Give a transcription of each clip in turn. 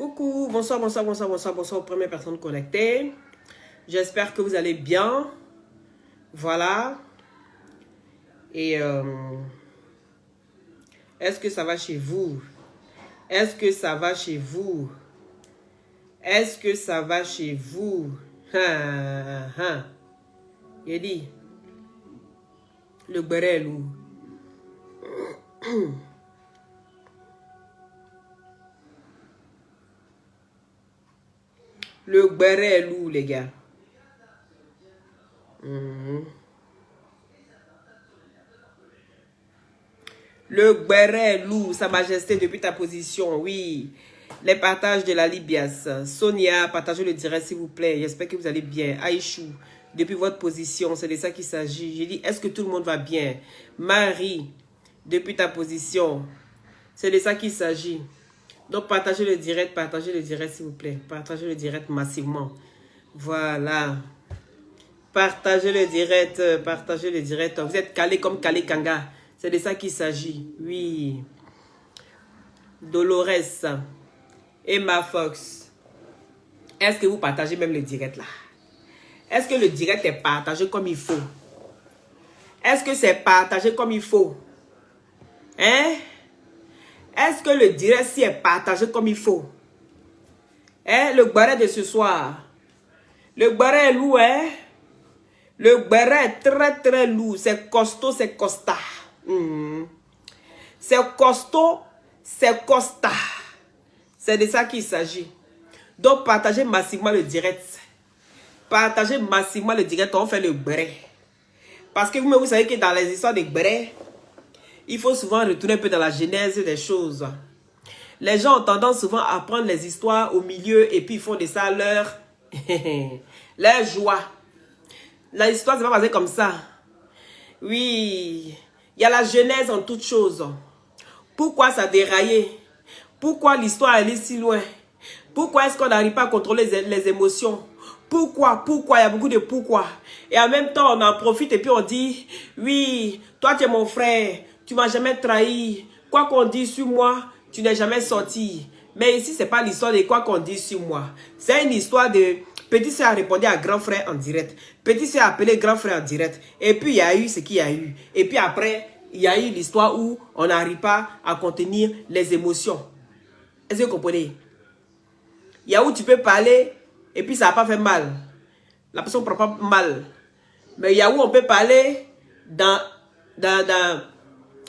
Coucou, bonsoir aux premières personnes connectées. J'espère que vous allez bien. Voilà. Et est-ce que ça va chez vous? Est-ce que ça va chez vous? Est-ce que ça va chez vous? Il dit, le béret loup. Le béret loup, les gars. Le béret loup, Sa Majesté, depuis ta position, oui. Les partages de la Libias. Sonia, partagez le direct s'il vous plaît. J'espère que vous allez bien. Aïchou, depuis votre position, c'est de ça qu'il s'agit. J'ai dit, est-ce que tout le monde va bien? Marie, depuis ta position, c'est de ça qu'il s'agit. Donc, partagez le direct s'il vous plaît. Partagez le direct massivement. Voilà. Partagez le direct. Vous êtes calé comme Calé Kanga. C'est de ça qu'il s'agit. Oui. Dolores. Emma Fox. Est-ce que vous partagez même le direct là? Est-ce que le direct est partagé comme il faut? Est-ce que c'est partagé comme il faut? Hein? Est-ce que le direct si est partagé comme il faut? Hein? Le béret de ce soir. Le béret est lourd, hein? Le béret est très très lourd. C'est costaud, c'est costard. C'est costaud, c'est costard. C'est de ça qu'il s'agit. Donc partagez massivement le direct. Partagez massivement le direct. On fait le béret. Parce que vous savez que dans les histoires de béret, il faut souvent retourner un peu dans la genèse des choses. Les gens ont tendance souvent à prendre les histoires au milieu et puis ils font de ça leur joie. L'histoire, c'est pas passé comme ça. Oui, il y a la genèse en toute chose. Pourquoi ça a déraillé? Pourquoi l'histoire est allée si loin? Pourquoi est-ce qu'on n'arrive pas à contrôler les émotions? Pourquoi? Il y a beaucoup de pourquoi. Et en même temps, on en profite et puis on dit, oui, toi tu es mon frère, tu m'as jamais trahi. Quoi qu'on dise sur moi, tu n'es jamais sorti. Mais ici, c'est pas l'histoire de quoi qu'on dise sur moi. C'est une histoire de petit soeur a répondu à grand frère en direct. Petit soeur a appelé grand frère en direct. Et puis, il y a eu ce qu'il y a eu. Et puis après, il y a eu l'histoire où on n'arrive pas à contenir les émotions. Est-ce que vous comprenez? Il y a où tu peux parler et puis ça n'a pas fait mal. La personne ne prend pas mal. Mais il y a où on peut parler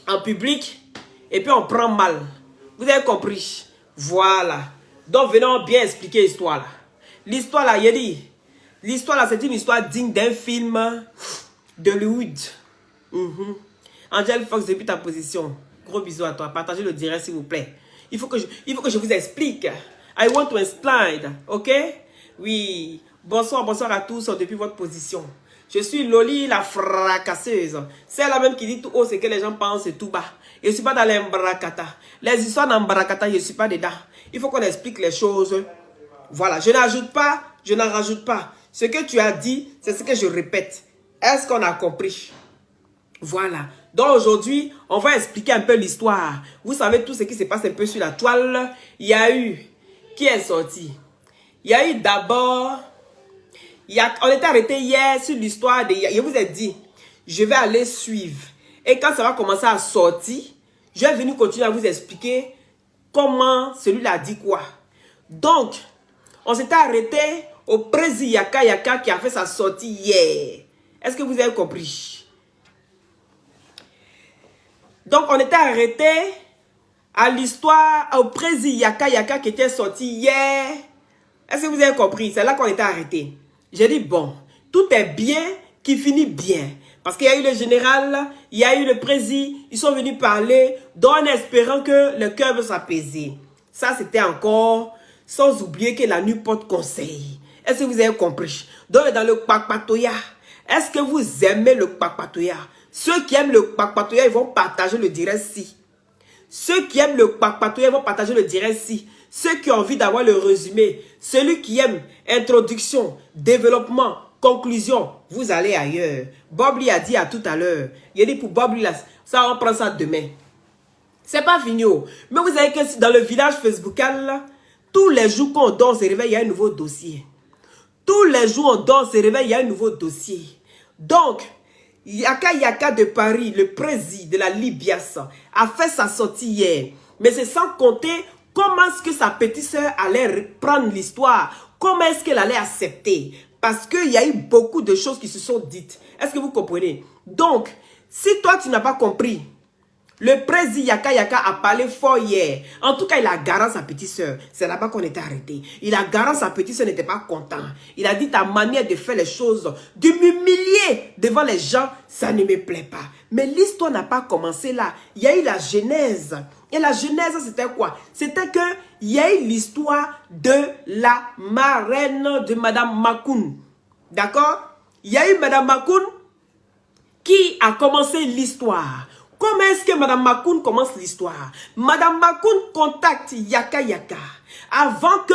en public et puis on prend mal. Vous avez compris? Voilà. Donc venons bien expliquer l'histoire là. L'histoire là, il a dit. L'histoire là, c'est une histoire digne d'un film de Hollywood. Angel Fox, depuis ta position. Gros bisous à toi. Partagez le direct s'il vous plaît. Il faut que je vous explique. I want to explain. Ok? Oui. Bonsoir à tous depuis votre position. Je suis Loli la fracasseuse. C'est la même qui dit tout haut ce que les gens pensent et tout bas. Je ne suis pas dans l'embarakata. Les histoires d'embarakata, je ne suis pas dedans. Il faut qu'on explique les choses. Voilà. Je n'ajoute pas, je n'en rajoute pas. Ce que tu as dit, c'est ce que je répète. Est-ce qu'on a compris? Voilà. Donc aujourd'hui, on va expliquer un peu l'histoire. Vous savez tout ce qui se passe un peu sur la toile. Il y a eu... Qui est sorti? Il y a eu d'abord... On était arrêté hier sur l'histoire de... Je vous ai dit, je vais aller suivre. Et quand ça va commencer à sortir, je vais venir continuer à vous expliquer comment celui-là dit quoi. Donc, on s'était arrêté au président Yaka Yaka qui a fait sa sortie hier. Est-ce que vous avez compris? Donc, on était arrêté à l'histoire, au président Yaka Yaka qui était sorti hier. Est-ce que vous avez compris? C'est là qu'on était arrêté. J'ai dit, bon, tout est bien qui finit bien. Parce qu'il y a eu le général, il y a eu le président, ils sont venus parler, donc en espérant que le cœur va s'apaiser. Ça, c'était encore, sans oublier que la nuit porte conseil. Est-ce que vous avez compris? Donc, dans le Kpakpatoya, est-ce que vous aimez le Kpakpatoya? Ceux qui aiment le Kpakpatoya, ils vont partager le direct-ci. Ceux qui aiment le Kpakpatoya, ils vont partager le direct-ci. Ceux qui ont envie d'avoir le résumé, celui qui aime introduction, développement, conclusion, vous allez ailleurs. Bob Lee a dit à tout à l'heure. Il a dit pour Bob Lee, ça on prend ça demain. C'est pas fini. Mais vous savez que dans le village Facebook, là, Tous les jours qu'on dort, on se réveille, il y a un nouveau dossier. Tous les jours, on dort, on se réveille, il y a un nouveau dossier. Donc, Yaka Yaka de Paris, le président de la Libias, a fait sa sortie hier. Mais c'est sans compter comment est-ce que sa petite sœur allait prendre l'histoire. Comment est-ce qu'elle allait accepter. Parce qu'il y a eu beaucoup de choses qui se sont dites. Est-ce que vous comprenez? Donc, si toi, tu n'as pas compris, le président Yaka Yaka a parlé fort hier. En tout cas, il a garant sa petite sœur. C'est là-bas qu'on était arrêté. Il a garant sa petite sœur n'était pas content. Il a dit ta manière de faire les choses, de m'humilier devant les gens, ça ne me plaît pas. Mais l'histoire n'a pas commencé là. Il y a eu la genèse. Et la genèse, c'était quoi? C'était que il y a eu l'histoire de la marraine de Madame Makoun. D'accord? Il y a eu Madame Makoun qui a commencé l'histoire. Comment est-ce que Madame Makoun commence l'histoire? Madame Makoun contacte Yaka Yaka avant que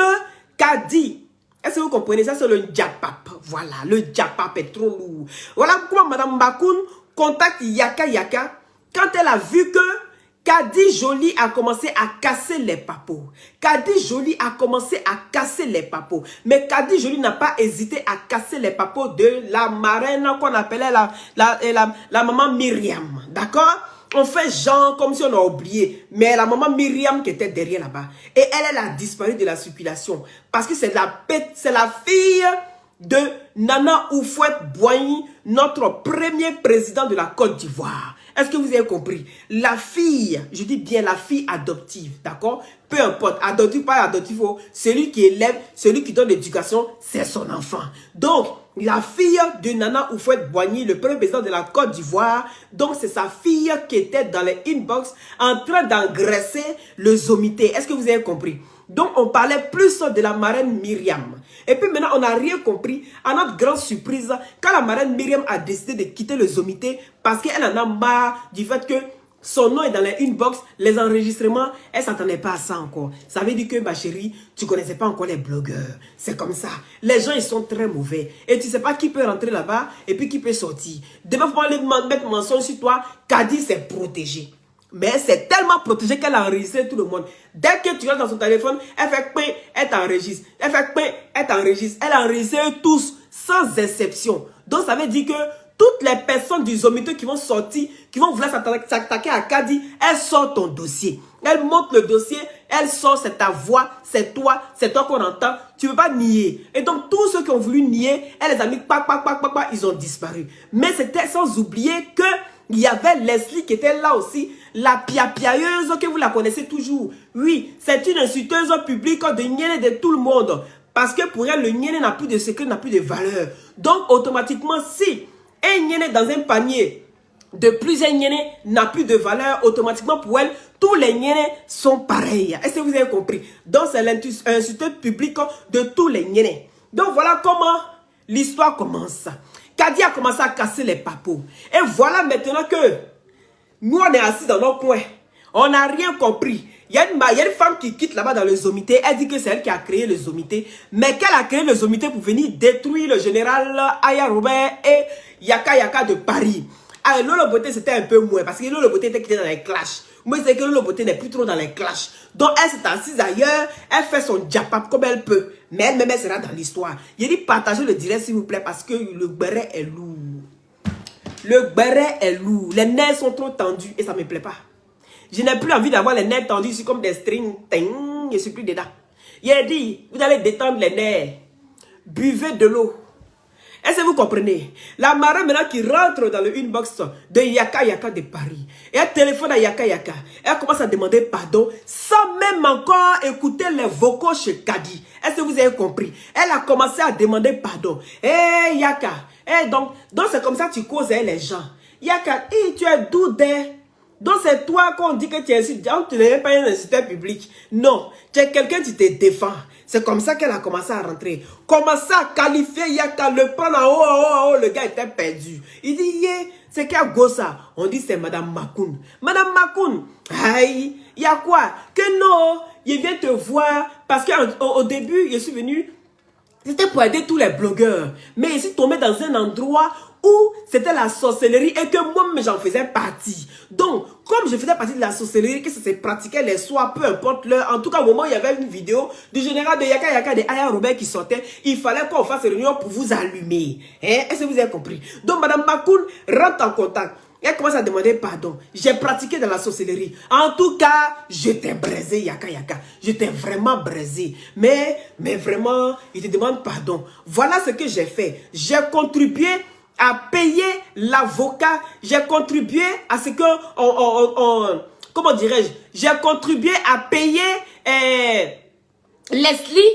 Kadi. Est-ce que vous comprenez? Ça, c'est le Djapap. Voilà, le Djapap est trop lourd. Voilà comment Madame Makoun contacte Yaka Yaka quand elle a vu que Kadi Jolie a commencé à casser les papos. Kadi Jolie a commencé à casser les papos. Mais Kadi Jolie n'a pas hésité à casser les papos de la marraine qu'on appelait la maman Myriam. D'accord? On fait genre comme si on a oublié. Mais la maman Myriam qui était derrière là-bas. Et elle a disparu de la circulation. Parce que c'est la fille de Nana Houphouët-Boigny, notre premier président de la Côte d'Ivoire. Est-ce que vous avez compris? La fille, je dis bien la fille adoptive, d'accord? Peu importe, adoptive, pas adoptive, celui qui élève, celui qui donne l'éducation, c'est son enfant. Donc, la fille de Nana Houphouët-Boigny, le premier président de la Côte d'Ivoire, donc c'est sa fille qui était dans les inbox en train d'engraisser le Zomité. Est-ce que vous avez compris? Donc, on parlait plus de la marraine Myriam. Et puis maintenant, on n'a rien compris. À notre grande surprise, quand la marraine Myriam a décidé de quitter le Zomité, parce qu'elle en a marre du fait que son nom est dans les inbox, les enregistrements, elle ne s'attendait pas à ça encore. Ça veut dire que, ma chérie, tu ne connaissais pas encore les blogueurs. C'est comme ça. Les gens, ils sont très mauvais. Et tu ne sais pas qui peut rentrer là-bas et puis qui peut sortir. Demain, il faut aller mettre mention sur toi. Kadi s'est protégé. Mais c'est tellement protégé qu'elle a enregistré tout le monde. Dès que tu rentres dans son téléphone, elle fait pain, elle t'enregistre. Elle fait pain, elle t'enregistre. Elle a enregistré tous, sans exception. Donc ça veut dire que toutes les personnes du Zomité qui vont sortir, qui vont vouloir s'attaquer à Kadi, elle sort ton dossier. Elle monte le dossier, elle sort, c'est ta voix, c'est toi qu'on entend. Tu ne peux pas nier. Et donc tous ceux qui ont voulu nier, elle les a mis, ils ont disparu. Mais c'était sans oublier que il y avait Leslie qui était là aussi, la piapiailleuse que vous la connaissez toujours. Oui, c'est une insulteuse publique de nier de tout le monde. Parce que pour elle, le nier n'a plus de secret, n'a plus de valeur. Donc automatiquement, si un nier dans un panier de plusieurs niais n'a plus de valeur, automatiquement pour elle, tous les niais sont pareils. Est-ce que vous avez compris? Donc c'est l'insulteur public de tous les niais. Donc voilà comment l'histoire commence. Kadi a commencé à casser les papos. Et voilà maintenant que nous, on est assis dans nos coins. On n'a rien compris. Il y a une femme qui quitte là-bas dans le Zomité. Elle dit que c'est elle qui a créé le Zomité. Mais qu'elle a créé le Zomité pour venir détruire le général Aya Robert et Yaka Yaka de Paris. Alors, Lolo Beauté, c'était un peu moins. Parce que Lolo Beauté était dans les clashs. Moi, c'est que Lolo Beauté n'est plus trop dans les clashs. Donc, elle s'est assise ailleurs. Elle fait son djapap comme elle peut. Mais elle-même, elle sera dans l'histoire. Il dit partagez le direct, s'il vous plaît, parce que le béret est lourd. Le béret est lourd. Les nerfs sont trop tendus et ça ne me plaît pas. Je n'ai plus envie d'avoir les nerfs tendus ici comme des strings. Je ne suis plus dedans. Il a dit, vous allez détendre les nerfs. Buvez de l'eau. Est-ce que vous comprenez? La marraine maintenant qui rentre dans le inbox de Yaka Yaka de Paris. Et elle téléphone à Yaka Yaka. Elle commence à demander pardon sans même encore écouter les vocaux chez Kadi. Est-ce que vous avez compris? Elle a commencé à demander pardon. Hé Yaka. Donc c'est comme ça que tu causes avec les gens. Yaka, tu es d'où? Donc c'est toi qu'on dit que tu es insulté. Tu n'es pas un insulteur public. Non, tu es quelqu'un qui te défend. C'est comme ça qu'elle a commencé à rentrer. Commencer à qualifier Yaka, le prendre en haut, le gars était perdu. Il dit, c'est quel go ça? On dit c'est Madame Makoun. Madame Makoun, aïe, il y a quoi? Que non, il vient te voir. Parce qu'au début, je suis venu, c'était pour aider tous les blogueurs. Mais je suis tombé dans un endroit où c'était la sorcellerie et que moi-même j'en faisais partie. Donc, comme je faisais partie de la sorcellerie, que ça se pratiquait les soirs, peu importe l'heure, en tout cas au moment où il y avait une vidéo du général de Yaka Yaka de Aya Robert qui sortait, il fallait qu'on fasse réunion pour vous allumer. Hein? Est-ce que vous avez compris? Donc, Madame Makoun rentre en contact. Elle commence à demander pardon. J'ai pratiqué dans la sorcellerie. En tout cas, je t'ai braisé, Yaka Yaka. Je t'ai vraiment braisé. Mais vraiment, il te demande pardon. Voilà ce que j'ai fait. J'ai contribué à payer l'avocat. J'ai contribué à ce que... comment dirais-je? J'ai contribué à payer Leslie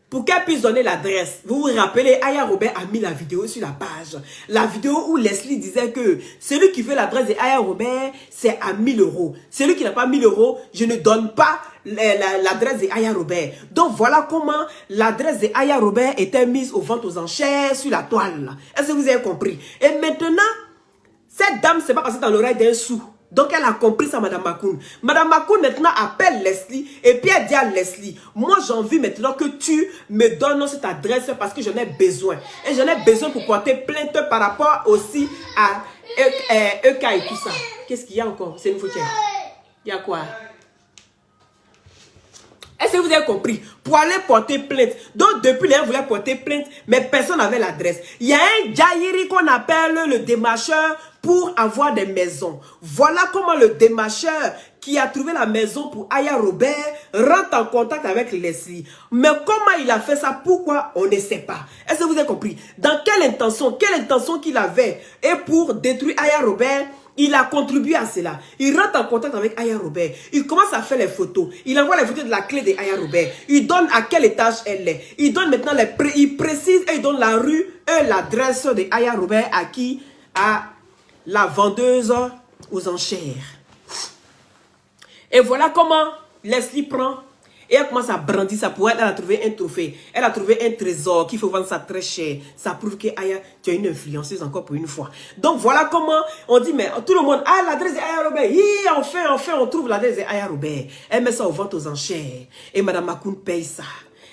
pour qu'elle puisse donner l'adresse. Vous vous rappelez, Aya Robert a mis la vidéo sur la page. La vidéo où Leslie disait que celui qui veut l'adresse de Aya Robert, c'est à 1000 €. Celui qui n'a pas 1000 €, je ne donne pas l'adresse de Aya Robert. Donc voilà comment l'adresse de Aya Robert était mise aux ventes aux enchères sur la toile. Est-ce que vous avez compris? Et maintenant, cette dame s'est pas passée dans l'oreille d'un sou. Donc elle a compris ça, Madame Makoun. Madame Makoun maintenant appelle Leslie et puis elle dit à Leslie, moi j'ai envie maintenant que tu me donnes cette adresse parce que j'en ai besoin. Et j'en ai besoin pour porter plainte par rapport aussi à EK et tout ça. Qu'est-ce qu'il y a encore? C'est une fautière. Il y a quoi? Est-ce que vous avez compris? Pour aller porter plainte. Donc, depuis là, elle voulait porter plainte, mais personne n'avait l'adresse. Il y a un Jairi qu'on appelle le démarcheur pour avoir des maisons. Voilà comment le démarcheur qui a trouvé la maison pour Aya Robert rentre en contact avec Leslie. Mais comment il a fait ça? Pourquoi? On ne sait pas. Est-ce que vous avez compris? Dans quelle intention qu'il avait? Et pour détruire Aya Robert, il a contribué à cela. Il rentre en contact avec Aya Robert. Il commence à faire les photos. Il envoie les photos de la clé de Aya Robert. Il donne à quel étage elle est. Il donne maintenant il précise et il donne la rue et l'adresse de Aya Robert à qui? À la vendeuse aux enchères. Et voilà comment Leslie prend et elle commence à brandir ça pour elle. Elle a trouvé un trophée. Elle a trouvé un trésor qu'il faut vendre ça très cher. Ça prouve que Aya, tu es une influenceuse encore pour une fois. Donc voilà comment on dit, mais tout le monde, ah, l'adresse d'Aya Robert. Enfin, on trouve l'adresse d'Aya Robert. Elle met ça aux ventes aux enchères. Et Madame Makoun paye ça.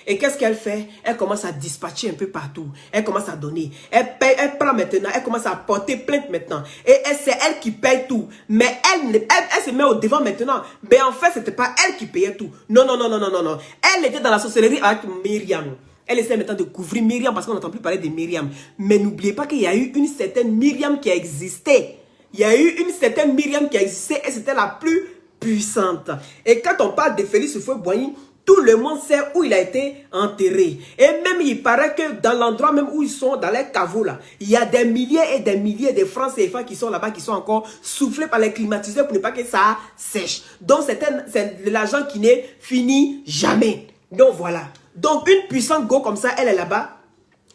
Et qu'est-ce qu'elle fait? Elle commence à dispatcher un peu partout. Elle commence à donner. Elle paye, elle prend maintenant. Elle commence à porter plainte maintenant. Et c'est elle qui paye tout. Mais elle se met au devant maintenant. Mais en fait, c'était pas elle qui payait tout. Non. Elle était dans la sorcellerie avec Myriam. Elle essaie maintenant de couvrir Myriam parce qu'on n'entend plus parler de Myriam. Mais n'oubliez pas qu'il y a eu une certaine Myriam qui a existé. Il y a eu une certaine Myriam qui a existé et c'était la plus puissante. Et quand on parle de Félix Houphouët-Boigny, tout le monde sait où il a été enterré. Et même, il paraît que dans l'endroit même où ils sont, dans les caveaux là, il y a des milliers et des milliers de francs CFA qui sont là-bas, qui sont encore soufflés par les climatiseurs pour ne pas que ça sèche. Donc, c'est de l'argent qui n'est fini jamais. Donc, voilà. Donc, une puissante go comme ça, elle est là-bas,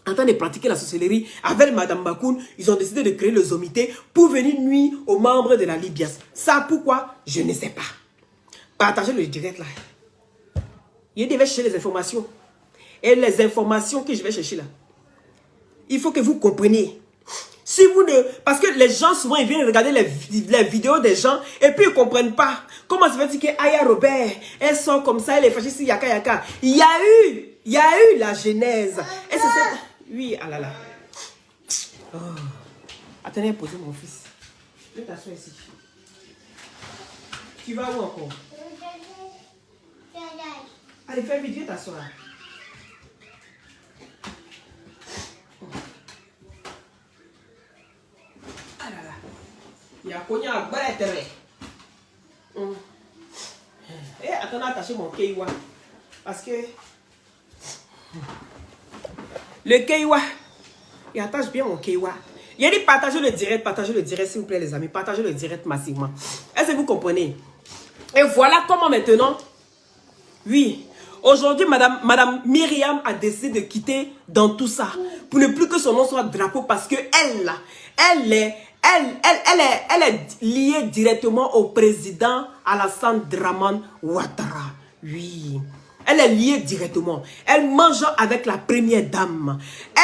en train de pratiquer la sorcellerie avec Madame Makoun. Ils ont décidé de créer le Zomité pour venir nuire aux membres de la Libias. Ça, pourquoi? Je ne sais pas. Partagez le direct là. Il devait chercher les informations. Et les informations que je vais chercher là, il faut que vous compreniez. Si vous ne... Parce que les gens, souvent, ils viennent regarder les vidéos des gens et puis ils ne comprennent pas. Comment ça fait que Aya Robert, elle sort comme ça, elle est fâchée sur Yaka Yaka. Il y a eu la genèse. Et c'est... Oui, ah là là. Oh. Attendez, posez mon fils. Je vais t'asseoir ici. Tu vas où encore? Allez, fais vite, viens t'asseoir. Ah là là. Il y a cogné à bête. Eh, attends, attacher mon keiwa. Parce que... Le keiwa. Il attache bien mon keiwa. Il a dit partagez le direct, s'il vous plaît, les amis. Partagez le direct massivement. Est-ce que vous comprenez? Et voilà comment maintenant... Oui, aujourd'hui, Madame Myriam a décidé de quitter dans tout ça. Pour ne plus que son nom soit drapeau parce que elle est liée directement au président Alassane Dramane Ouattara. Oui, elle est liée directement. Elle mange avec la première dame.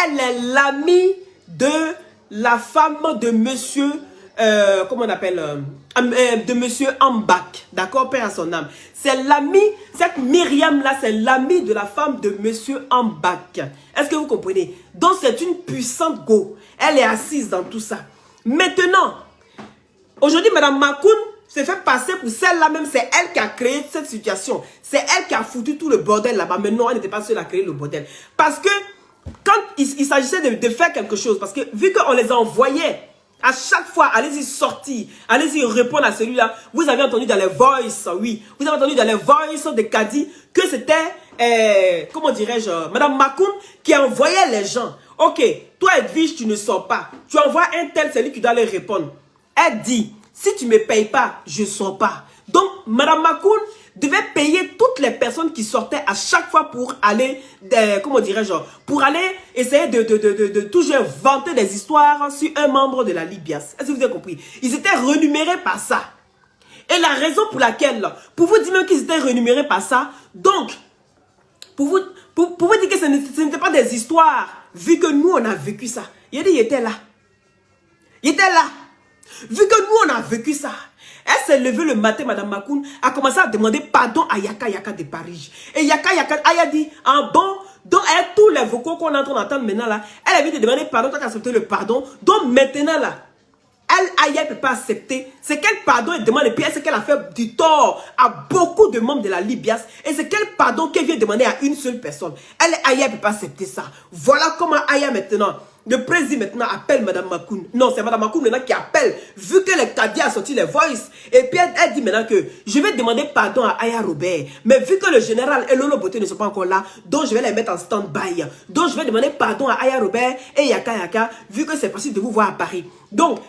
Elle est l'amie de la femme de monsieur... comment on appelle de monsieur Ambak, d'accord, père à son âme. C'est l'ami, cette Myriam là, c'est l'ami de la femme de monsieur Ambak. Est-ce que vous comprenez? Donc c'est une puissante go. Elle est assise dans tout ça. Maintenant, aujourd'hui, Madame Makoun se fait passer pour celle-là même. C'est elle qui a créé cette situation. C'est elle qui a foutu tout le bordel là-bas. Mais non, elle n'était pas seule à créer le bordel. Parce que quand il s'agissait de faire quelque chose, parce que vu qu'on les envoyait, à chaque fois, allez-y sortir, allez-y répondre à celui-là. Vous avez entendu dans les voices, oui. Vous avez entendu dans les voices de Kadi que c'était, comment dirais-je, Madame Makoun qui envoyait les gens. Ok, toi Edwige, tu ne sors pas. Tu envoies un tel, celui qui doit leur répondre. Elle dit, si tu ne me payes pas, je ne sors pas. Donc, Madame Makoun devait payer toutes les personnes qui sortaient à chaque fois pour aller, comment dirais-je, pour aller essayer de toujours vanter des histoires sur un membre de la Libias. Est-ce que vous avez compris? Ils étaient renumérés par ça. Et la raison pour laquelle, pour vous dire même qu'ils étaient renumérés par ça, donc, pour vous dire que ce n'était pas des histoires, vu que nous, on a vécu ça. Il était là. Il était là. Vu que nous, on a vécu ça. Elle s'est levée le matin, Madame Makoun a commencé à demander pardon à Yaka Yaka de Paris. Et Yaka Yaka a dit, ah bon, donc tous les vocaux qu'on est en train d'entendre maintenant là, elle a envie de demander pardon, toi tu as accepté le pardon. Donc maintenant là, elle ne peut pas accepter. C'est quel pardon elle demande et puis c'est qu'elle a fait du tort à beaucoup de membres de la Libias. Et c'est quel pardon qu'elle vient demander à une seule personne. Elle ne peut pas accepter ça. Voilà comment Aya maintenant, le président maintenant appelle Madame Makoun. Non, c'est Madame Makoun maintenant qui appelle. Vu que le Kadi a sorti les voices. Et puis elle dit maintenant que je vais demander pardon à Aya Robert. Mais vu que le général et Lolo Boté ne sont pas encore là, donc je vais les mettre en stand-by. Donc je vais demander pardon à Aya Robert et Yaka Yaka, vu que c'est possible de vous voir à Paris. Donc,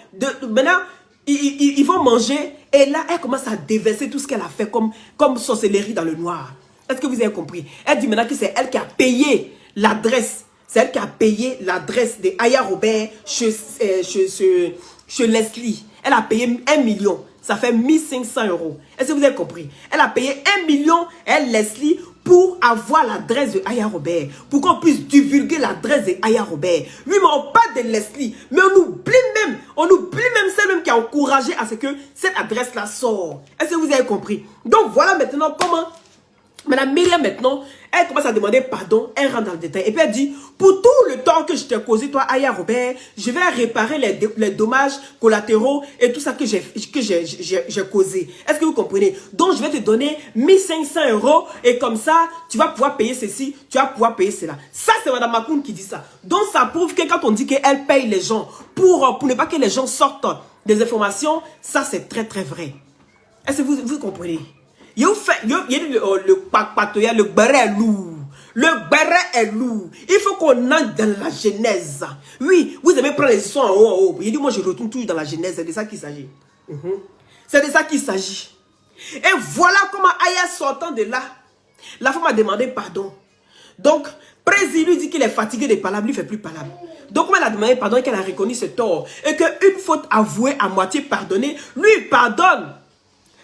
maintenant, ils vont manger. Et là, elle commence à déverser tout ce qu'elle a fait comme sorcellerie dans le noir. Est-ce que vous avez compris? Elle dit maintenant que c'est elle qui a payé l'adresse. C'est elle qui a payé l'adresse de Aya Robert chez Leslie. Elle a payé 1 million. Ça fait 1500 €. Est-ce que vous avez compris? Elle a payé 1 million, elle, Leslie, pour avoir l'adresse de Aya Robert. Pour qu'on puisse divulguer l'adresse de Aya Robert. Oui, mais on parle de Leslie. Mais on oublie même celle même qui a encouragé à ce que cette adresse-là sort. Est-ce que vous avez compris? Donc voilà maintenant comment Madame Myriam maintenant, elle commence à demander pardon, elle rentre dans le détail. Et puis elle dit, pour tout le temps que je t'ai causé, toi, Aya Robert, je vais réparer les dommages collatéraux et tout ça que j'ai causé. Est-ce que vous comprenez? Donc je vais te donner 1500 € et comme ça, tu vas pouvoir payer ceci, tu vas pouvoir payer cela. Ça, c'est Madame Makoun qui dit ça. Donc ça prouve que quand on dit qu'elle paye les gens pour ne pas que les gens sortent des informations, ça c'est très très vrai. Est-ce que vous comprenez? Le béret est lourd. Le béret est lourd. Il faut qu'on entre dans la genèse. Oui, vous aimez prendre les histoires en haut, en haut. Il dit, moi je retourne toujours dans la genèse. C'est de ça qu'il s'agit. C'est de ça qu'il s'agit. Et voilà comment Aya sortant de là, la femme a demandé pardon. Donc, Prési lui dit qu'il est fatigué de parler, lui ne fait plus parler. Donc, elle a demandé pardon et qu'elle a reconnu ce tort. Et qu'une faute avouée à moitié pardonnée, lui il pardonne.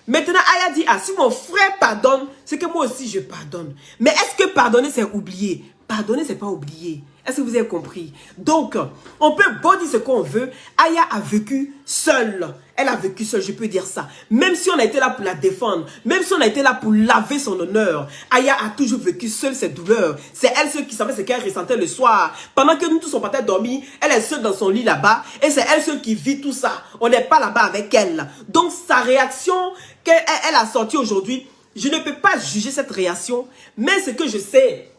Maintenant, Aya dit, ah, si mon frère pardonne, c'est que moi aussi je pardonne. Mais est-ce que pardonner, c'est oublier? Pardonner, c'est pas oublier. Est-ce que vous avez compris? Donc, on peut beau dire ce qu'on veut. Aya a vécu seule. Elle a vécu seule, je peux dire ça. Même si on a été là pour la défendre, même si on a été là pour laver son honneur, Aya a toujours vécu seule ses douleurs. C'est elle seule qui savait ce qu'elle ressentait le soir. Pendant que nous tous on partait dormir, elle est seule dans son lit là-bas. Et c'est elle seule qui vit tout ça. On n'est pas là-bas avec elle. Donc, sa réaction qu'elle a sortie aujourd'hui, je ne peux pas juger cette réaction. Mais ce que je sais,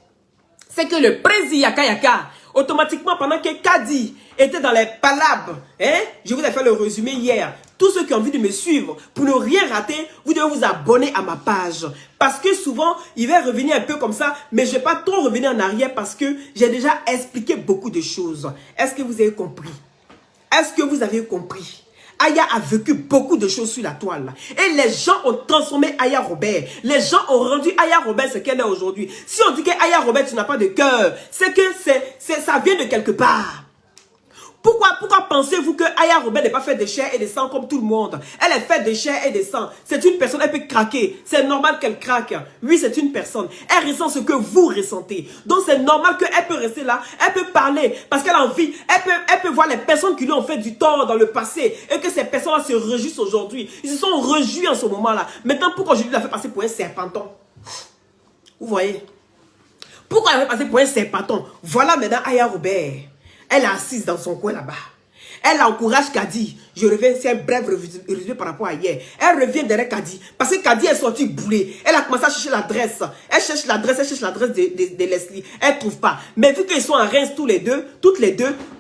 c'est que le président Yaka Yaka, automatiquement, pendant que Kadi était dans les palabres, je vous ai fait le résumé hier. Tous ceux qui ont envie de me suivre, pour ne rien rater, vous devez vous abonner à ma page. Parce que souvent, il va revenir un peu comme ça, mais je ne vais pas trop revenir en arrière parce que j'ai déjà expliqué beaucoup de choses. Est-ce que vous avez compris? Est-ce que vous avez compris? Aya a vécu beaucoup de choses sur la toile. Et les gens ont transformé Aya Robert. Les gens ont rendu Aya Robert ce qu'elle est aujourd'hui. Si on dit que Aya Robert, tu n'as pas de cœur, c'est que ça vient de quelque part. Pourquoi pensez-vous que Aya Robert n'est pas faite de chair et de sang comme tout le monde? Elle est faite de chair et de sang. C'est une personne, elle peut craquer. C'est normal qu'elle craque. Oui, c'est une personne. Elle ressent ce que vous ressentez. Donc c'est normal qu'elle peut rester là. Elle peut parler parce qu'elle a envie. Elle peut voir les personnes qui lui ont fait du tort dans le passé et que ces personnes-là se réjouissent aujourd'hui. Ils se sont réjouis en ce moment-là. Maintenant, pourquoi je lui la fait passer pour un serpenton? Vous voyez? Pourquoi elle avait passé pour un serpenton? Voilà maintenant Aya Robert. Elle est assise dans son coin là-bas. Elle encourage Kadi. Je reviens, c'est un bref résumé par rapport à hier. Elle revient derrière Kadi. Parce que Kadi est sortie boulée. Elle a commencé à chercher l'adresse. Elle cherche l'adresse de Leslie. Elle ne trouve pas. Mais vu qu'ils sont à Reims toutes les deux,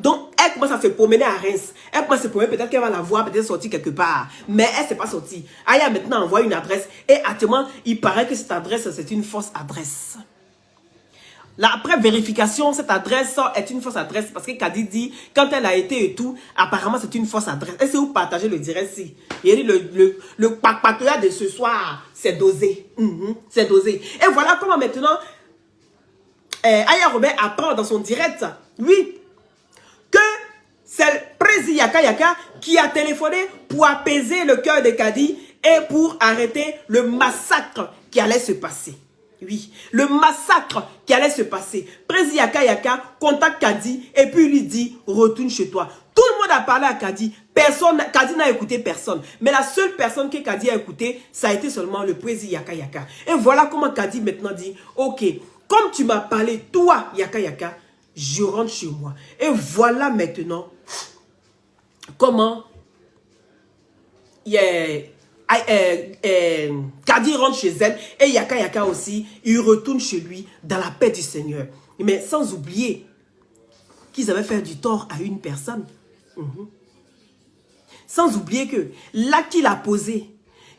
donc elle commence à se promener à Reims. Elle commence à se promener, peut-être qu'elle va la voir, peut-être sortir quelque part. Mais elle ne s'est pas sortie. Aya maintenant envoie une adresse. Et actuellement, il paraît que cette adresse, c'est une fausse adresse. Là, après vérification, cette adresse est une fausse adresse parce que Kadi dit, quand elle a été et tout, apparemment c'est une fausse adresse. Et si vous partagez le direct, si. Il dit le pack de ce soir, c'est dosé. C'est dosé. Et voilà comment maintenant, Aya Robert apprend dans son direct, oui, que c'est Prési Yaka Yaka qui a téléphoné pour apaiser le cœur de Kadi et pour arrêter le massacre qui allait se passer. Oui, le massacre qui allait se passer. Prési Yaka Yaka contacte Kadi et puis lui dit, retourne chez toi. Tout le monde a parlé à Kadi. Kadi n'a écouté personne. Mais la seule personne que Kadi a écouté, ça a été seulement le Prési Yaka Yaka. Et voilà comment Kadi maintenant dit, ok, comme tu m'as parlé, toi Yaka Yaka, je rentre chez moi. Et voilà maintenant comment Kadi rentre chez elle et Yaka Yaka aussi, il retourne chez lui dans la paix du Seigneur. Mais sans oublier qu'ils avaient fait du tort à une personne. Sans oublier que l'acte qu'il a posé,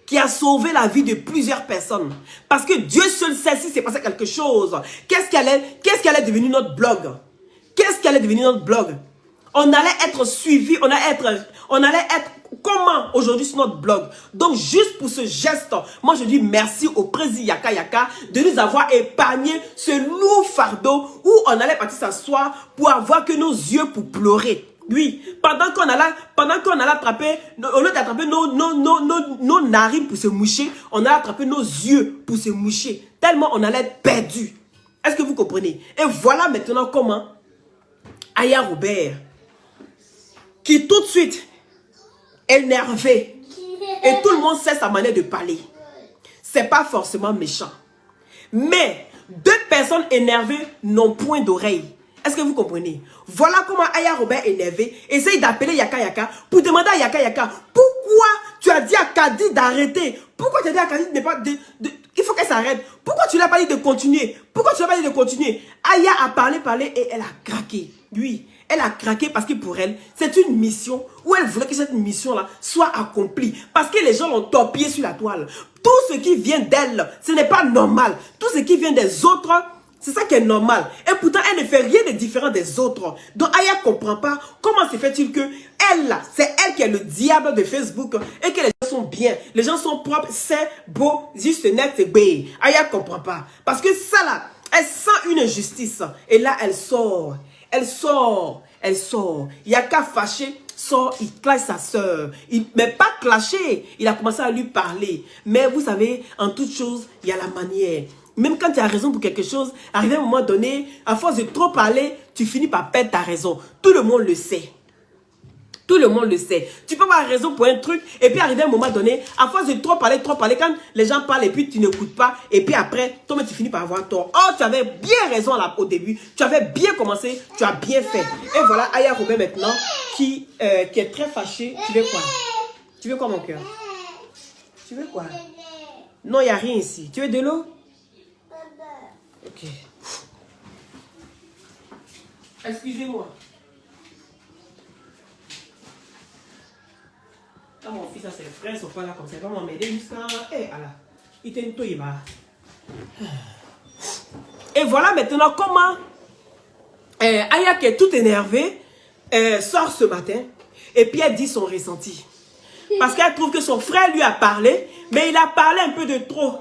qui a sauvé la vie de plusieurs personnes. Parce que Dieu seul sait si c'est passé quelque chose. Qu'est-ce qui allait devenir notre blog? Qu'est-ce qui allait devenir notre blog? On allait être suivi, on allait être comment aujourd'hui sur notre blog. Donc juste pour ce geste, moi je dis merci au Prési Yaka Yaka de nous avoir épargné ce lourd fardeau où on allait partir s'asseoir pour avoir que nos yeux pour pleurer. Oui, pendant qu'on allait attraper, au lieu d'attraper nos narines pour se moucher, on allait attraper nos yeux pour se moucher. Tellement on allait être perdu. Est-ce que vous comprenez? Et voilà maintenant comment Aya Robert, qui tout de suite énervé, et tout le monde sait sa manière de parler. C'est pas forcément méchant. Mais deux personnes énervées n'ont point d'oreille. Est-ce que vous comprenez? Voilà comment Aya Robert énervé essaye d'appeler Yaka Yaka pour demander à Yaka Yaka pourquoi tu as dit à Kadi d'arrêter. Pourquoi tu as dit à Kadi de ne pas... il faut qu'elle s'arrête. Pourquoi tu l'as pas dit de continuer? Pourquoi tu l'as pas dit de continuer? Aya a parlé et elle a craqué. Oui, elle a craqué parce que pour elle, c'est une mission où elle voulait que cette mission-là soit accomplie. Parce que les gens l'ont torpillé sur la toile. Tout ce qui vient d'elle, ce n'est pas normal. Tout ce qui vient des autres, c'est ça qui est normal. Et pourtant, elle ne fait rien de différent des autres. Donc, Aya ne comprend pas comment se fait-il que elle, c'est elle qui est le diable de Facebook et que les gens sont bien, les gens sont propres, c'est beau, juste net, c'est bé. Aya ne comprend pas. Parce que ça là, elle sent une injustice. Et là, elle sort. Elle sort. Yaka fâché sort, il clash sa soeur. Mais pas clasher. Il a commencé à lui parler. Mais vous savez, en toute chose, il y a la manière. Même quand tu as raison pour quelque chose, arrivé à un moment donné, à force de trop parler, tu finis par perdre ta raison. Tout le monde le sait. Tout le monde le sait. Tu peux avoir raison pour un truc et puis arriver à un moment donné, à force de trop parler, quand les gens parlent et puis tu n'écoutes pas et puis après, toi tu finis par avoir tort. Oh, tu avais bien raison là, au début. Tu avais bien commencé, tu as bien fait. Et voilà, Aya Robert maintenant qui est très fâché. Tu veux quoi? Tu veux quoi mon cœur? Tu veux quoi? Non, il n'y a rien ici. Tu veux de l'eau? Ok. Excusez-moi. Quand mon fils a ses frères, ils sont pas là comme ça. Ils vont m'aider jusqu'à... il va. Et voilà maintenant comment Aya qui est tout énervée sort ce matin et puis elle dit son ressenti. Parce qu'elle trouve que son frère lui a parlé, mais il a parlé un peu de trop.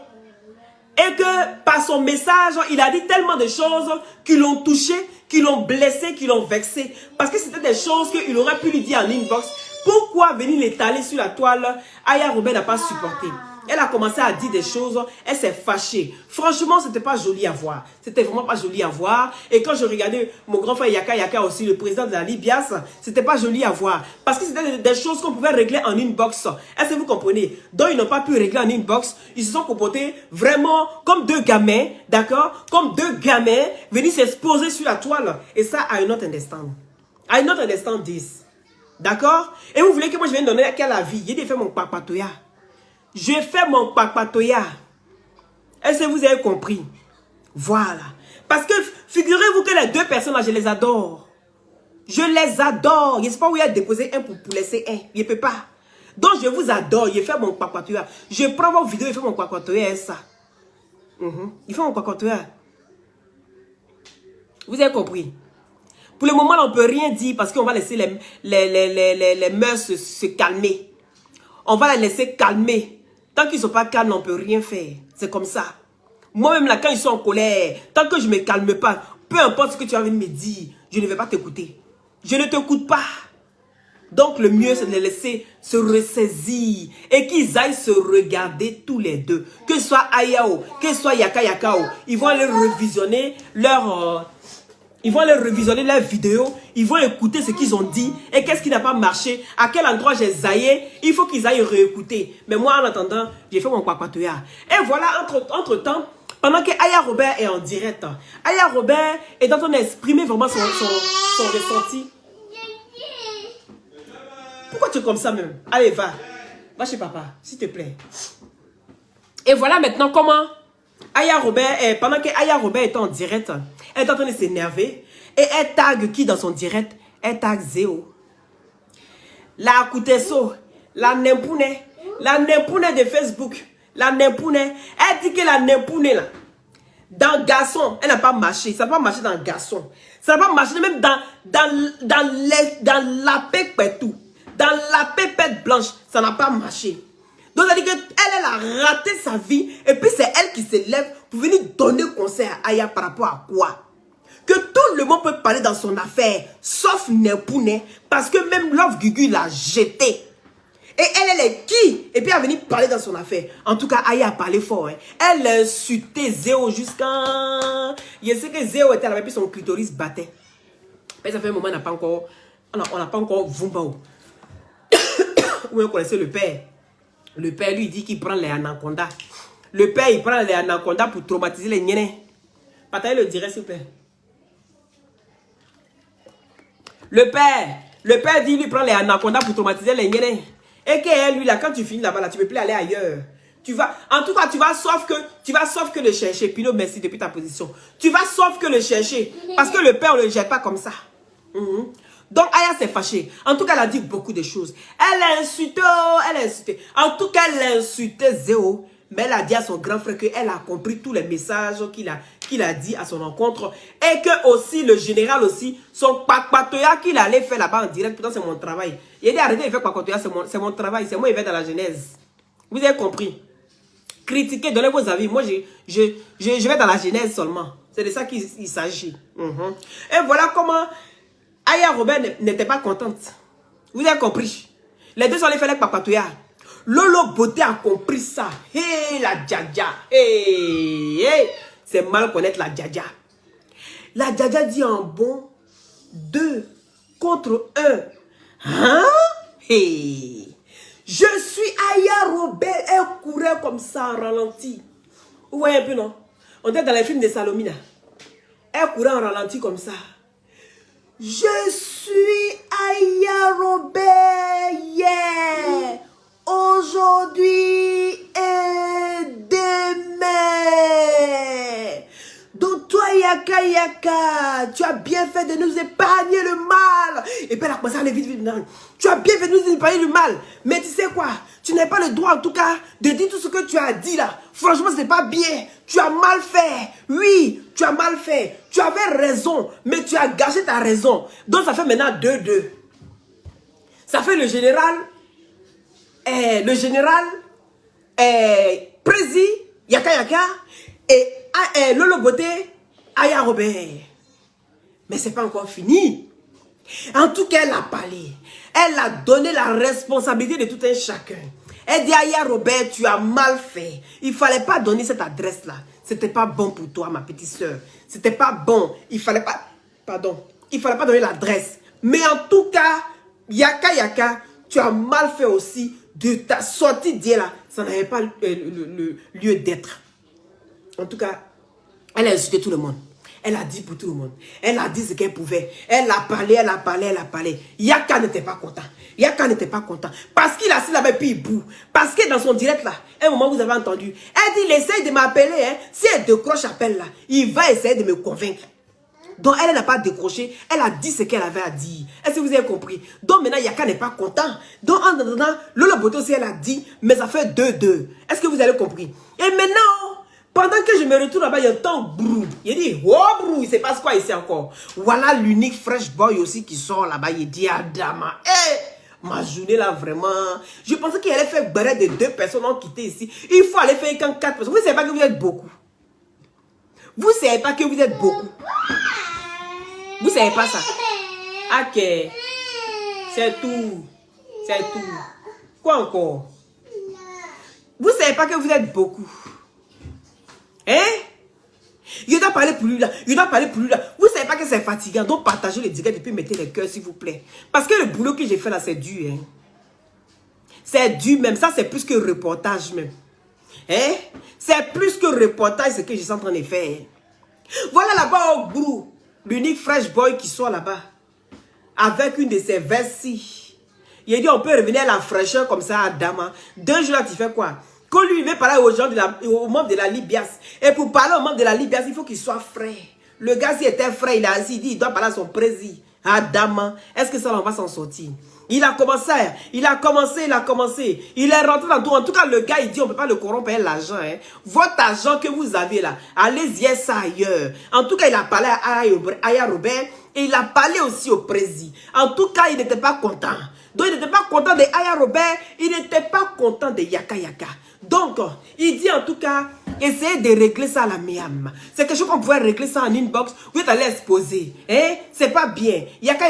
Et que par son message, il a dit tellement de choses qui l'ont touché, qui l'ont blessé, qui l'ont vexé. Parce que c'était des choses qu'il aurait pu lui dire en inbox. Pourquoi venir l'étaler sur la toile? Aya Robert n'a pas supporté. Elle a commencé à dire des choses, elle s'est fâchée. Franchement, c'était pas joli à voir. C'était vraiment pas joli à voir. Et quand je regardais mon grand frère Yaka aussi, le président de la Libias, c'était pas joli à voir. Parce que c'était des choses qu'on pouvait régler en inbox. Est-ce que vous comprenez? Donc, ils n'ont pas pu régler en inbox. Ils se sont comportés vraiment comme deux gamins, d'accord? Comme deux gamins venus s'exposer sur la toile. Et ça, I not understand. I not understand this. D'accord? Et vous voulez que moi je vienne donner à quel avis? J'ai fait mon papatoya. Je fais mon papatoya. Est-ce que vous avez compris? Voilà. Parce que figurez-vous que les deux personnes là, je les adore. Je les adore. Je ne sais pas où il a déposé un pour laisser un. Je ne peux pas. Donc je vous adore. Je fais mon papatoya. Je prends vos vidéos et je fais mon papatoya et ça. Il fait mon papatoya. Vous avez compris? Pour le moment, on ne peut rien dire parce qu'on va laisser les mœurs se calmer. On va les laisser calmer. Tant qu'ils ne sont pas calmes, on ne peut rien faire. C'est comme ça. Moi-même, là, quand ils sont en colère, tant que je ne me calme pas, peu importe ce que tu as envie de me dire, je ne vais pas t'écouter. Je ne t'écoute pas. Donc, le mieux, c'est de les laisser se ressaisir et qu'ils aillent se regarder tous les deux. Que ce soit Ayao, que ce soit Yaka Yakao, ils vont aller revisionner leur... Ils vont aller revisionner leurs vidéos, ils vont écouter ce qu'ils ont dit et qu'est-ce qui n'a pas marché, à quel endroit j'ai zaillé, il faut qu'ils aillent réécouter. Mais moi, en attendant, j'ai fait mon papatoya. Et voilà, entre-temps, pendant que Aya Robert est en direct, Aya Robert est en train d'exprimer vraiment son ressenti. Pourquoi tu es comme ça même? Allez, va. Va chez papa, s'il te plaît. Et voilà maintenant comment Aya Robert, pendant que Aya Robert est en direct, elle est en train de s'énerver. Et elle tag qui dans son direct? Elle tag Zéo. La Koutesso, la Nempoune de Facebook, la Nempoune. Elle dit que la Nempoune là, dans garçon, elle n'a pas marché. Ça n'a pas marché dans garçon. Ça n'a pas marché même dans la pépette tout. Dans la pépette blanche, ça n'a pas marché. Donc, ça veut dire qu'elle a raté sa vie. Et puis, c'est elle qui se lève pour venir donner conseil à Aya par rapport à quoi? Que tout le monde peut parler dans son affaire, sauf Nempoune, parce que même Love Gugu l'a jeté. Et elle est qui? Et puis, elle est venue parler dans son affaire. En tout cas, Aya a parlé fort. Hein. Elle a insulté Zéo jusqu'à... Je sais que Zéo était là, et puis son clitoris battait. Mais ça fait un moment, on n'a pas encore Vumbao. Où on connaissait le père. Le père lui dit qu'il prend les anacondas. Le père, il prend les anacondas pour traumatiser les niennes. Partagez le direct, s'il vous plaît. Le père dit, lui prend les anacondas pour traumatiser les niennes. Et que lui, là, quand tu finis là-bas, là, tu ne peux plus aller ailleurs. Tu vas, en tout cas, tu vas sauf que le chercher. Pinot, merci depuis ta position. Tu vas sauf que le chercher. Parce que le père, on ne le jette pas comme ça. Donc, Aya s'est fâchée. En tout cas, elle a dit beaucoup de choses. Elle a insulté, En tout cas, elle a insulté Zéo. Mais elle a dit à son grand frère qu'elle a compris tous les messages qu'il a dit à son rencontre. Et que aussi, le général aussi, son papatoya qu'il allait faire là-bas en direct. Pourtant, c'est mon travail. Il a dit arrêtez de faire papatoya, c'est mon travail. C'est moi qui vais dans la genèse. Vous avez compris? Critiquez, donnez vos avis. Moi, je vais dans la genèse seulement. C'est de ça qu'il s'agit. Et voilà comment... Aya Robert n'était pas contente. Vous avez compris? Les deux sont allés faire les papatoya. Lolo Beauté a compris ça. Hé, la Djadja. Hé, c'est mal connaître la Djadja. La Djadja dit en bon 2 contre 1. Hein? Hé. Je suis Aya Robert. Elle courait comme ça en ralenti. Vous voyez un peu, non? On était dans les films de Salomina. Elle courait en ralenti comme ça. Je suis Aya Robert, yeah. Aujourd'hui et demain. Donc toi, Yaka, tu as bien fait de nous épargner le mal. Et puis elle a commencé à aller vite. Tu as bien fait de nous épargner le mal. Mais tu sais quoi? Tu n'as pas le droit en tout cas de dire tout ce que tu as dit là. Franchement, ce n'est pas bien. Tu as mal fait. Oui, tu as mal fait. Tu avais raison, mais tu as gâché ta raison. Donc ça fait maintenant 2-2. Ça fait le général... Prési, Yaka et Lolo Beauté, Aya Robert. Mais c'est pas encore fini. En tout cas, elle a parlé. Elle a donné la responsabilité de tout un chacun. Elle dit, Aya Robert, tu as mal fait. Il ne fallait pas donner cette adresse-là. C'était pas bon pour toi, ma petite soeur. C'était pas bon. Il fallait pas... Pardon. Il fallait pas donner l'adresse. Mais en tout cas, Yaka, tu as mal fait aussi de ta sortie d'hier là. Ça n'avait pas le lieu d'être. En tout cas, elle a insulté tout le monde. Elle a dit pour tout le monde. Elle a dit ce qu'elle pouvait. Elle a parlé. Yaka n'était pas content. Parce qu'il a assis là-bas et puis il boue. Parce que dans son direct là, un moment vous avez entendu, elle dit, il essaye de m'appeler. Hein. Si elle décroche appel là, il va essayer de me convaincre. Donc elle n'a pas décroché. Elle a dit ce qu'elle avait à dire. Est-ce que vous avez compris? Donc maintenant Yaka n'est pas content. Donc en attendant, Lola Boto aussi elle a dit, mais ça fait 2-2. Est-ce que vous avez compris? Et maintenant, pendant que je me retrouve là-bas, il y a un temps brou. Il dit, oh brou, il se passe quoi ici encore? Voilà l'unique fresh boy aussi qui sort là-bas. Il dit, Adama, ma journée là vraiment. Je pensais qu'il allait faire barrer de 2 personnes ont quitté ici. Il faut aller faire quand 4 personnes. Vous ne savez pas que vous êtes beaucoup. Vous ne savez pas que vous êtes beaucoup. Vous ne savez pas ça. Ok. C'est tout. C'est tout. Quoi encore? Vous ne savez pas que vous êtes beaucoup. Hein? Il doit parler pour lui là. Vous ne savez pas que c'est fatigant. Donc partagez le direct et puis mettez les cœurs s'il vous plaît. Parce que le boulot que j'ai fait là c'est dur. Hein? C'est dur même. Ça c'est plus que reportage même. Hein? C'est plus que reportage ce que je suis en train de faire. Voilà là-bas au bout. L'unique fresh boy qui soit là-bas. Avec une de ses vestes. Il dit on peut revenir à la fraîcheur comme ça à Dama. 2 jours là tu fais quoi? Quand lui veut parler aux gens, aux membres de la Libias. Et pour parler aux membres de la Libias, il faut qu'il soit frais. Le gars s'il était frais, il a assis, il dit il doit parler à son président. Ah Dama, est-ce que ça on va s'en sortir? Il a commencé. Il est rentré dans tout. En tout cas, le gars, il dit, on ne peut pas le corrompre l'argent. Hein. Votre argent que vous avez là, allez-y ça ailleurs. En tout cas, il a parlé à Aya Robert et il a parlé aussi au président. En tout cas, il n'était pas content. Donc, il n'était pas content de Aya Robert, il n'était pas content de Yaka. Donc, il dit en tout cas, essayez de régler ça à la miam. C'est quelque chose qu'on pouvait régler ça en inbox. Vous êtes allé exposer. Hein? C'est pas bien. Yaka.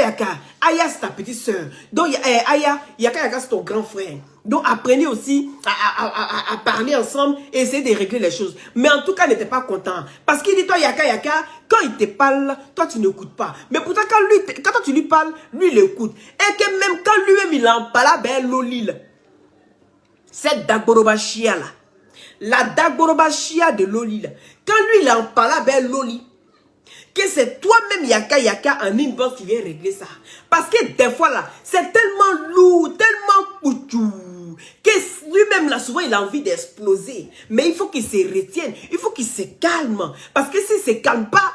Aya, c'est ta petite soeur. Donc, Aya, Yaka, c'est ton grand frère. Donc, apprenez aussi à parler ensemble et essayez de régler les choses. Mais en tout cas, il n'était pas content. Parce qu'il dit, toi, Yaka, quand il te parle, toi, tu n'écoutes pas. Mais pourtant, quand toi, tu lui parles, lui, il écoute. Et que même quand lui-même, il en parle, ben, Lolil. Cette Dagborobachia là. La Dagborobachia de Loli là. Quand lui, il en parle, ben, Loli. Que c'est toi-même Yaka en inbox qui vient régler ça. Parce que des fois là, c'est tellement lourd, tellement couchou. Que lui-même là, souvent il a envie d'exploser. Mais il faut qu'il se retienne. Il faut qu'il se calme. Parce que s'il ne se calme pas,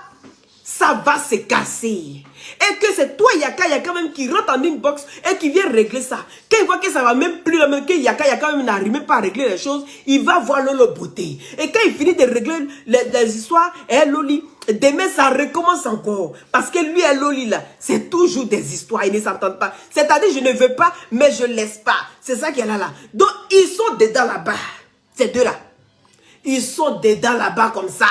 ça va se casser. Et que c'est toi Yaka même qui rentre en inbox et qui vient régler ça. Quand il voit que ça va même plus, même que Yaka même n'arrive même pas à régler les choses, il va voir Lolo beauté. Et quand il finit de régler les histoires, Loli, demain ça recommence encore. Parce que lui et Loli là, c'est toujours des histoires, ils ne s'entendent pas. C'est-à-dire je ne veux pas, mais je laisse pas. C'est ça qu'il y a là. Donc ils sont dedans là-bas. Ces deux là. Ils sont dedans là-bas comme ça.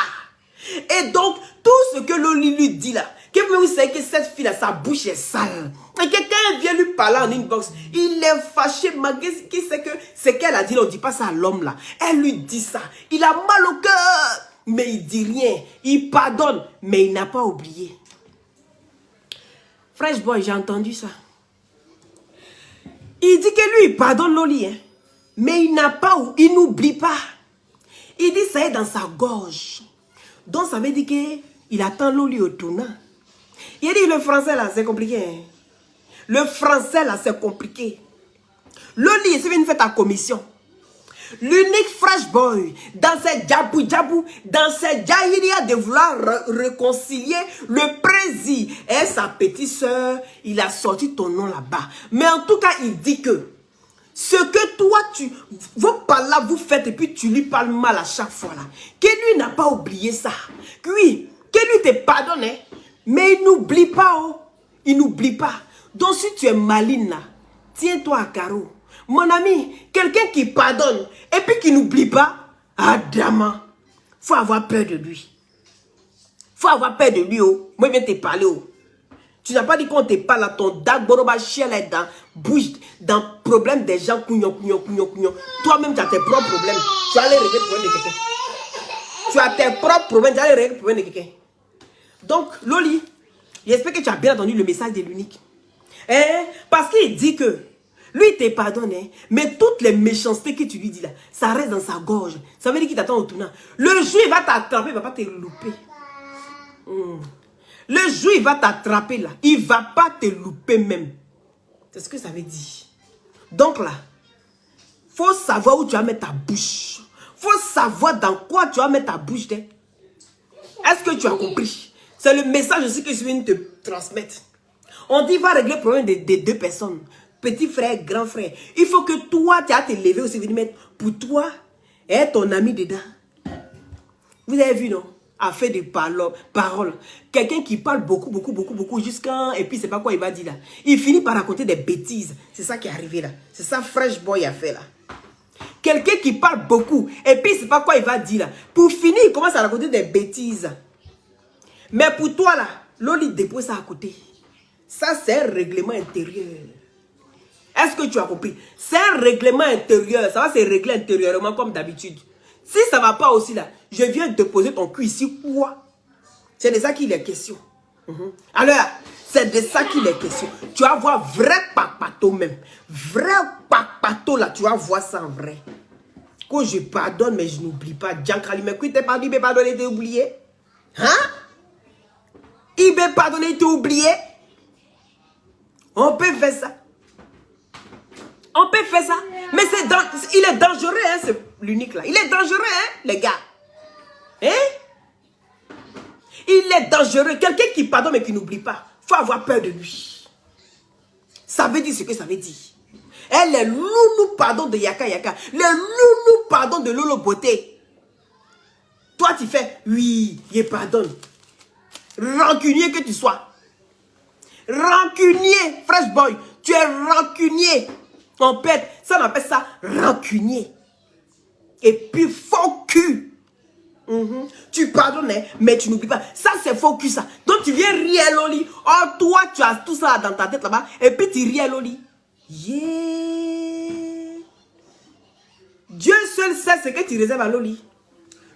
Et donc, tout ce que Loli lui dit là, que vous savez que cette fille là, sa bouche est sale. Et que quand elle vient lui parler en inbox, il est fâché, malgré qui sait que ce qu'elle a dit, on ne dit pas ça à l'homme là. Elle lui dit ça. Il a mal au cœur, mais il dit rien. Il pardonne, mais il n'a pas oublié. Fresh boy, j'ai entendu ça. Il dit que lui, il pardonne Loli, hein, mais il n'a pas, il n'oublie pas. Il dit ça est dans sa gorge. Donc ça veut dire qu'il attend Loli au tournant. Il dit le français là c'est compliqué. Hein? Le français là c'est compliqué. Loli c'est venu faire ta commission. L'unique fresh boy dans ces djabou, dans ces djahiria de vouloir réconcilier le président et sa petite soeur, il a sorti ton nom là-bas. Mais en tout cas il dit que ce que toi, vos paroles là, vous faites et puis tu lui parles mal à chaque fois là. Que lui n'a pas oublié ça. Oui, que lui te pardonne. Hein? Mais il n'oublie pas. Oh. Il n'oublie pas. Donc si tu es maligne là, tiens-toi à carreau. Mon ami, quelqu'un qui pardonne et puis qui n'oublie pas, Adama, faut avoir peur de lui. Faut avoir peur de lui. Oh. Moi, je viens te parler. Oh. Tu n'as pas dit qu'on te parle à ton dagboroba chien là dans bouge, dans problème des gens, couillon. Toi-même, tu as tes propres problèmes. Tu vas aller régler le problème de quelqu'un. Tu as tes propres problèmes, tu vas aller régler le problème de quelqu'un. Donc, Loli, j'espère que tu as bien entendu le message de l'unique. Parce qu'il dit que lui, il te pardonne, mais toutes les méchancetés que tu lui dis là, ça reste dans sa gorge. Ça veut dire qu'il t'attend au tournant. Le jour, il va t'attraper, il ne va pas te louper. Le jour, il va t'attraper là. Il ne va pas te louper même. C'est ce que ça veut dire. Donc là, il faut savoir où tu vas mettre ta bouche. Il faut savoir dans quoi tu vas mettre ta bouche. Est-ce que tu as compris? C'est le message aussi que je viens de te transmettre. On dit, va régler le problème des deux personnes. Petit frère, grand frère. Il faut que toi, tu as te lever aussi, venir mettre pour toi et ton ami dedans. Vous avez vu, non? Affaire de paroles. Quelqu'un qui parle beaucoup, jusqu'à... Et puis, c'est pas quoi il va dire là. Il finit par raconter des bêtises. C'est ça qui est arrivé là. C'est ça Fresh Boy a fait là. Quelqu'un qui parle beaucoup. Et puis, c'est pas quoi il va dire là. Pour finir, il commence à raconter des bêtises. Mais pour toi là, Loli dépose ça à côté. Ça, c'est un règlement intérieur. Est-ce que tu as compris? C'est un règlement intérieur. Ça va se régler intérieurement comme d'habitude. Si ça ne va pas aussi là, je viens de poser ton cul ici. Quoi? C'est de ça qu'il est question. Alors, c'est de ça qu'il est question. Tu vas voir vrai papato même. Vrai papato là, tu vas voir ça en vrai. Quand je pardonne, mais je n'oublie pas. Djankali, mais qui t'es pardonné, il peut pardonner, t'es oublié? Hein? Il peut pardonner, t'es oublié? On peut faire ça. On peut faire ça. Mais il est dangereux, hein, l'unique là. Il est dangereux, hein, les gars. Hein? Il est dangereux. Quelqu'un qui pardonne mais qui n'oublie pas. Il faut avoir peur de lui. Ça veut dire ce que ça veut dire. Et les loulous pardon de Yaka Yaka. Les loulous pardon de Lolo Beauté. Toi, tu fais, oui, il pardonne. Rancunier que tu sois. Rancunier, Fresh Boy. Tu es rancunier. On pète, ça on appelle ça rancunier. Et puis faux cul. Tu pardonnes, mais tu n'oublies pas. Ça c'est faux cul ça. Donc tu viens rire Loli. Oh toi tu as tout ça dans ta tête là-bas. Et puis tu ris Loli. Yeah. Dieu seul sait ce que tu réserves à Loli.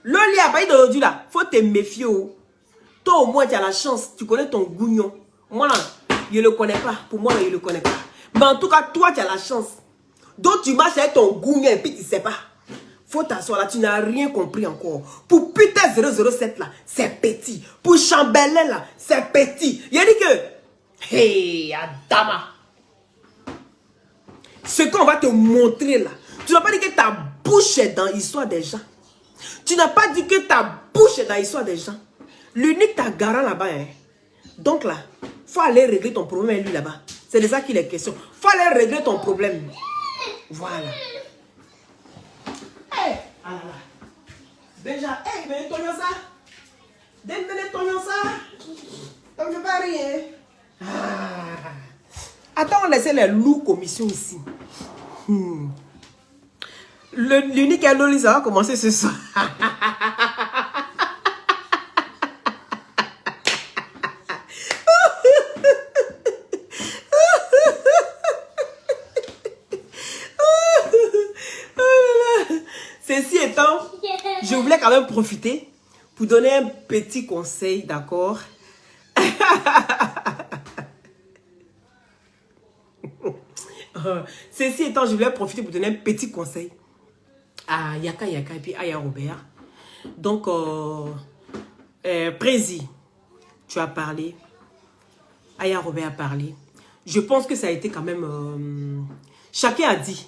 Loli a pas d'aujourd'hui là. Faut te méfier. Toi au moins tu as la chance. Tu connais ton gougnon. Moi là, je ne le connais pas. Pour moi là, je ne le connais pas. Mais en tout cas, toi, tu as la chance. Donc, tu marches avec ton gougnon et puis tu ne sais pas. Faut t'asseoir là, tu n'as rien compris encore. Pour putain 007 là, c'est petit. Pour Chambellan là, c'est petit. Il a dit que, hey, Adama. Ce qu'on va te montrer là, tu n'as pas dit que ta bouche est dans l'histoire des gens. Tu n'as pas dit que ta bouche est dans l'histoire des gens. L'unique t'a garant là-bas. Hein. Donc là, faut aller régler ton problème avec lui là-bas. C'est de ça qu'il est question. Faut aller régler ton problème. Voilà. Hey, ah là. Déjà, hey, mais ton ça. Donne-moi ton ça. Donc je vais rien. Ah. Attends, on laisse les loups commission ici. L'unique à Loli, ça va commencer ce soir. Ceci étant, je voulais quand même profiter pour donner un petit conseil, d'accord? Ceci étant, je voulais profiter pour donner un petit conseil à Yaka Yaka et puis à Aya Robert. Donc, Prési, tu as parlé. Aya Robert a parlé. Je pense que ça a été quand même... chacun a dit.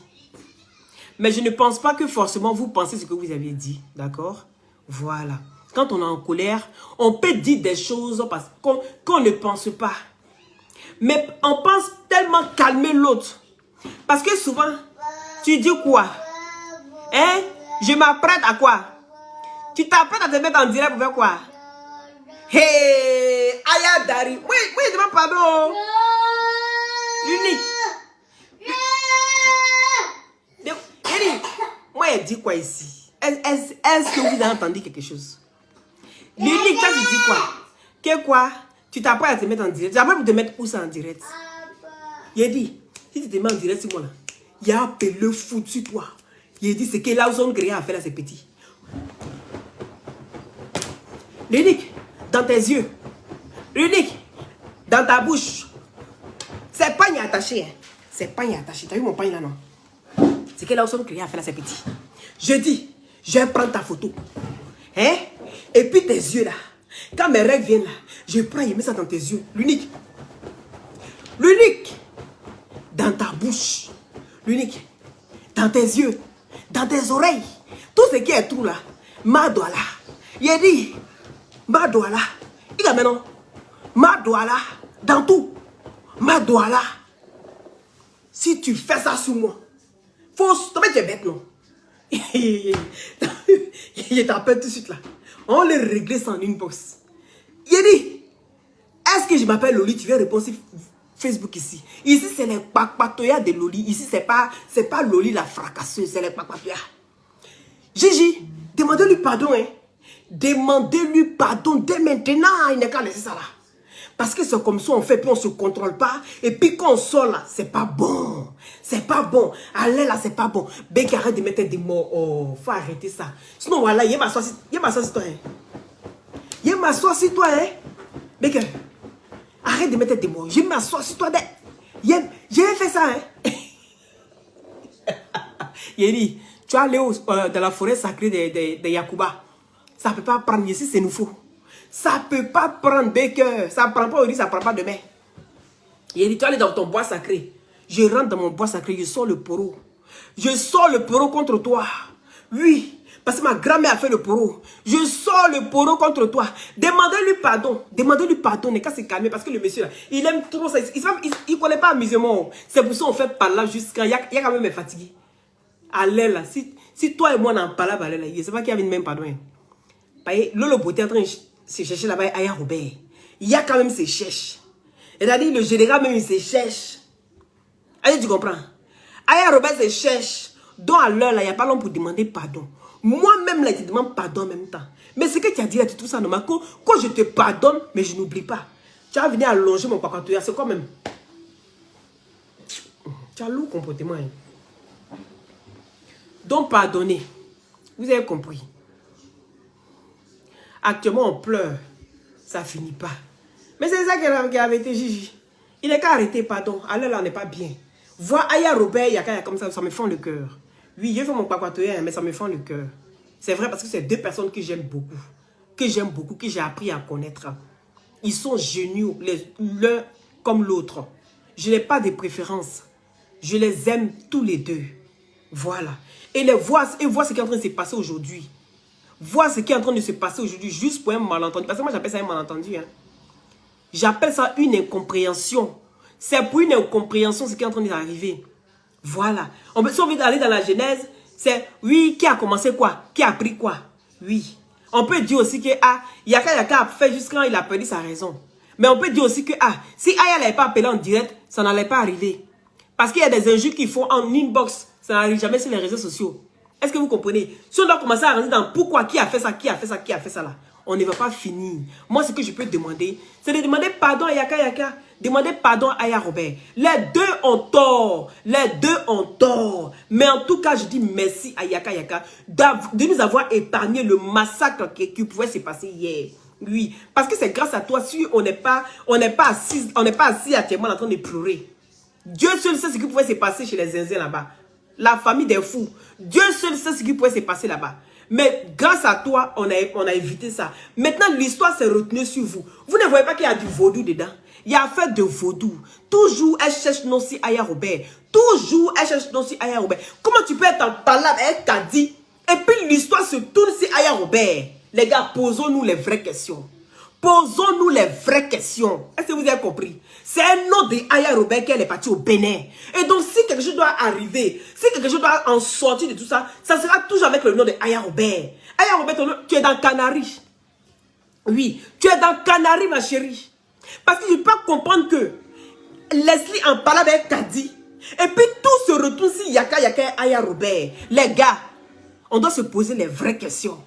Mais je ne pense pas que forcément vous pensez ce que vous avez dit. D'accord? Voilà. Quand on est en colère, on peut dire des choses parce qu'on ne pense pas. Mais on pense tellement calmer l'autre. Parce que souvent, tu dis quoi? Hein? Je m'apprête à quoi? Tu t'apprêtes à te mettre en direct pour faire quoi? Hey! Aya Dari. Oui, je demande pardon. Unique. Moi, elle dit quoi ici? Est-ce que vous avez entendu quelque chose? L'unique, ça, tu dis quoi? Que quoi? Tu t'apprends à te mettre en direct. Tu apprends pour te mettre où ça en direct? Il a dit, si tu te mets en direct sur moi là, il y a un peleu fou sur toi. Il a dit, c'est que là où sont créés à faire là, c'est petit. L'unique, dans tes yeux. L'unique, dans ta bouche. C'est pagne attaché. Hein. C'est pagne attaché. T'as vu mon pagne là, non? C'est que là où sont créés à faire là, c'est petit. Je dis, je vais prendre ta photo. Hein? Et puis tes yeux là. Quand mes règles viennent là, je prends et mets ça dans tes yeux. L'unique. L'unique. Dans ta bouche. L'unique. Dans tes yeux. Dans tes oreilles. Tout ce qui est trou là. Ma doigt là. Il a dit. Ma doigt là. Il a maintenant. Ma doigt là. Dans tout. Ma doigt là. Si tu fais ça sur moi. Faut. Toi, tu es bête, non? Il t'appelle tout de suite là. On les régler sans une box. Il a dit. Est-ce que je m'appelle Loli? Tu viens répondre sur Facebook ici. Ici, c'est les pakpatoya de Loli. Ici, c'est pas Loli la fracasseuse. C'est les pakpatoya. Gigi, demandez-lui pardon. Hein. Demandez-lui pardon dès maintenant. Il n'est qu'à laisser ça là. Parce que c'est comme ça on fait, puis on ne se contrôle pas. Et puis quand on sort là, c'est pas bon. C'est pas bon. Allez là, c'est pas bon. Bec, arrête de mettre des mots. Oh, faut arrêter ça. Sinon, voilà, il y a ma soie sur toi. Il y a ma soie sur toi. Hein. Bec, arrête de mettre des mots. Je m'assois sur toi. J'ai fait ça. Hein. Il dit, tu vas aller dans la forêt sacrée de Yakuba. Ça ne peut pas prendre ici, c'est nouveau. Ça ne peut pas prendre Baker. Ça ne prend pas aujourd'hui, ça ne prend pas demain. Il dit, tu vas aller dans ton bois sacré. Je rentre dans mon bois sacré, je sors le poro. Je sors le poro contre toi. Oui, parce que ma grand-mère a fait le poro. Je sors le poro contre toi. Demandez-lui pardon. Demandez-lui pardon. N'est qu'à se calmer parce que le monsieur là, il aime trop ça. Il ne connaît pas amusement. C'est pour ça qu'on fait par là jusqu'à. Il y a quand même fatigué. Allez là. Si toi et moi on en parle là, je ne sais pas qui a vu même pardon. Lolo Beauté est en train de se chercher là-bas à Aya Robert. Il y a quand même ses cherches. C'est-à-dire le général même il se cherche. Allez, tu comprends? Aya Robert se cherche. Donc à l'heure là, il n'y a pas l'homme pour demander pardon. Moi-même là, je te demande pardon en même temps. Mais ce que tu as dit là, tu trouves ça normal. Quand je te pardonne, mais je n'oublie pas. Tu vas venir allonger mon pacatoya, c'est quand même. Tu as lourd comportement. Hein. Donc pardonnez. Vous avez compris. Actuellement, on pleure. Ça finit pas. Mais c'est ça qui avait été Gigi. Il n'est qu'à arrêter, pardon. Alors là, on n'est pas bien. Voir Aya Robert, Yaka, comme ça me fend le cœur. Oui, je fais mon pacatoya, mais ça me fend le cœur. C'est vrai parce que c'est deux personnes que j'aime beaucoup. Que j'ai appris à connaître. Ils sont géniaux, l'un comme l'autre. Je n'ai pas de préférence. Je les aime tous les deux. Voilà. Et voir ce qui est en train de se passer aujourd'hui. Voir ce qui est en train de se passer aujourd'hui juste pour un malentendu. Parce que moi, j'appelle ça un malentendu. Hein. J'appelle ça une incompréhension. C'est pour une incompréhension ce qui est en train d'arriver. Voilà. Si on veut aller dans la genèse, c'est oui, qui a commencé quoi? Qui a pris quoi? Oui. On peut dire aussi que Yaka a fait juste quand il a perdu sa raison. Mais on peut dire aussi que si Aya n'avait pas appelé en direct, ça n'allait pas arriver. Parce qu'il y a des injures qu'ils font en inbox. Ça n'arrive jamais sur les réseaux sociaux. Est-ce que vous comprenez? Si on doit commencer à rentrer dans pourquoi, qui a fait ça, qui a fait ça, qui a fait ça là, on ne va pas finir. Moi, ce que je peux demander, c'est de demander pardon à Yaka. Demander pardon à Aya Robert. Les deux ont tort. Les deux ont tort. Mais en tout cas, je dis merci à Yaka de nous avoir épargné le massacre qui pouvait se passer hier. Oui, parce que c'est grâce à toi si on n'est pas assis actuellement en train de pleurer. Dieu seul sait ce qui pouvait se passer chez les Zinzins là-bas. La famille des fous. Dieu seul sait ce qui pouvait se passer là-bas. Mais grâce à toi, on a évité ça. Maintenant, l'histoire s'est retenue sur vous. Vous ne voyez pas qu'il y a du vaudou dedans. Il y a affaire de vaudou. Toujours, elle cherche non si Aya Robert. Toujours, elle cherche non si Aya Robert. Comment tu peux être en palabre avec Kadi? Et puis l'histoire se tourne sur Aya Robert. Les gars, posons-nous les vraies questions. Posons-nous les vraies questions. Est-ce que vous avez compris? C'est un nom de Aya Robert qu'elle est partie au Bénin. Et donc, si quelque chose doit arriver, si quelque chose doit en sortir de tout ça, ça sera toujours avec le nom de Aya Robert. Aya Robert, tu es dans Canaries. Oui, tu es dans Canaries, ma chérie. Parce que je ne peux pas comprendre que Leslie en parle avec Kadi. Et puis tout se retourne si Yaka Aya Robert. Les gars, on doit se poser les vraies questions.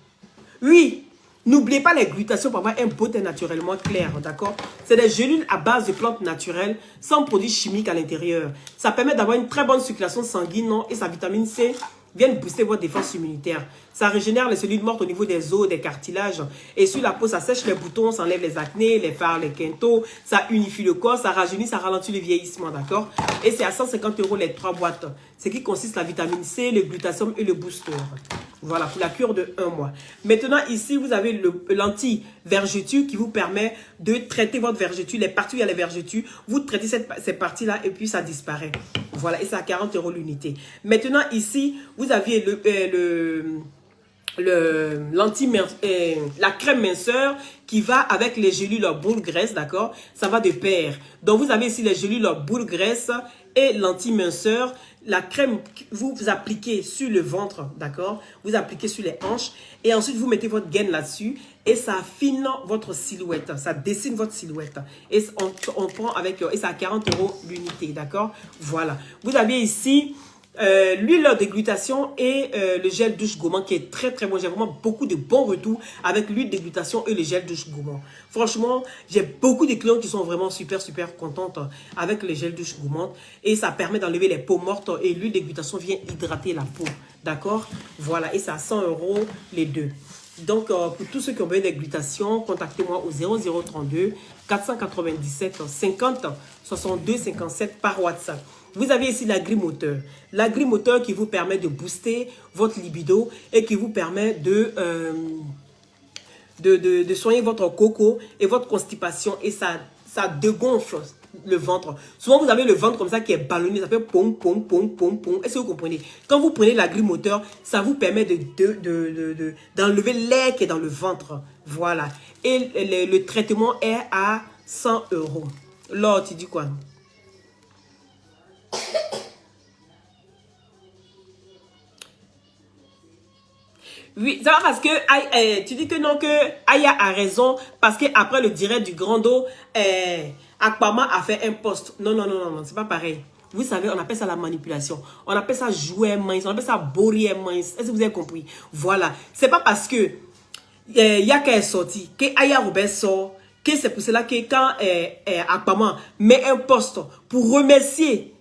Oui, N'oubliez pas les glutations pour avoir un beau teint naturellement clair, d'accord? C'est des gélules à base de plantes naturelles, sans produits chimiques à l'intérieur. Ça permet d'avoir une très bonne circulation sanguine, non? Et sa vitamine C vient booster votre défense immunitaire. Ça régénère les cellules mortes au niveau des os, des cartilages. Et sur la peau, ça sèche les boutons, ça enlève les acnés, les fards, les quintaux. Ça unifie le corps, ça rajeunit, ça ralentit le vieillissement, d'accord? Et c'est à 150 € les 3 boîtes. Ce qui consiste la vitamine C, le glutathium et le booster. Voilà, pour la cure de 1 mois. Maintenant, ici, vous avez l'anti-vergeture qui vous permet de traiter votre vergeture. Les parties où il y a les vergetures, vous traitez ces parties-là et puis ça disparaît. Voilà, et c'est à 40 € l'unité. Maintenant, ici, vous aviez la crème minceur qui va avec les gélules boule graisse, d'accord? Ça va de pair. Donc, vous avez ici les gélules boule graisse et l'anti-minceur. La crème, vous appliquez sur le ventre, d'accord? Vous appliquez sur les hanches et ensuite vous mettez votre gaine là-dessus et ça affine votre silhouette, ça dessine votre silhouette. Et on prend avec, et c'est à 40 € l'unité, d'accord? Voilà. Vous avez ici l'huile de déglutation et le gel douche gourmand qui est très très bon. J'ai vraiment beaucoup de bons retours avec l'huile de déglutation et le gel douche gourmand. Franchement, j'ai beaucoup de clients qui sont vraiment super contentes avec le gel douche gourmand et ça permet d'enlever les peaux mortes et l'huile de déglutation vient hydrater la peau. D'accord? Voilà, et c'est à 100 € les deux. Donc, pour tous ceux qui ont besoin de déglutation, contactez-moi au 0032 497 50 62 57 par WhatsApp. Vous avez ici l'agrimoteur. L'agrimoteur qui vous permet de booster votre libido et qui vous permet de soigner votre coco et votre constipation. Et ça dégonfle le ventre. Souvent, vous avez le ventre comme ça qui est ballonné. Ça fait pom, pom, pom, pom, pom. Est-ce que vous comprenez? Quand vous prenez l'agrimoteur, ça vous permet d'enlever l'air qui est dans le ventre. Voilà. Et le traitement est à 100 €. Là, tu dis quoi? Oui, ça va parce que tu dis que non, que Aya a raison parce qu'après le direct du Grand Do, Aquaman a fait un post. Non, c'est pas pareil. Vous savez, on appelle ça la manipulation. On appelle ça jouer mince, on appelle ça bourrier mince. Est-ce que vous avez compris? Voilà. C'est pas parce que Yaka est sorti, que Aya Robert sort, que c'est pour cela que quand Aquaman met un post pour remercier,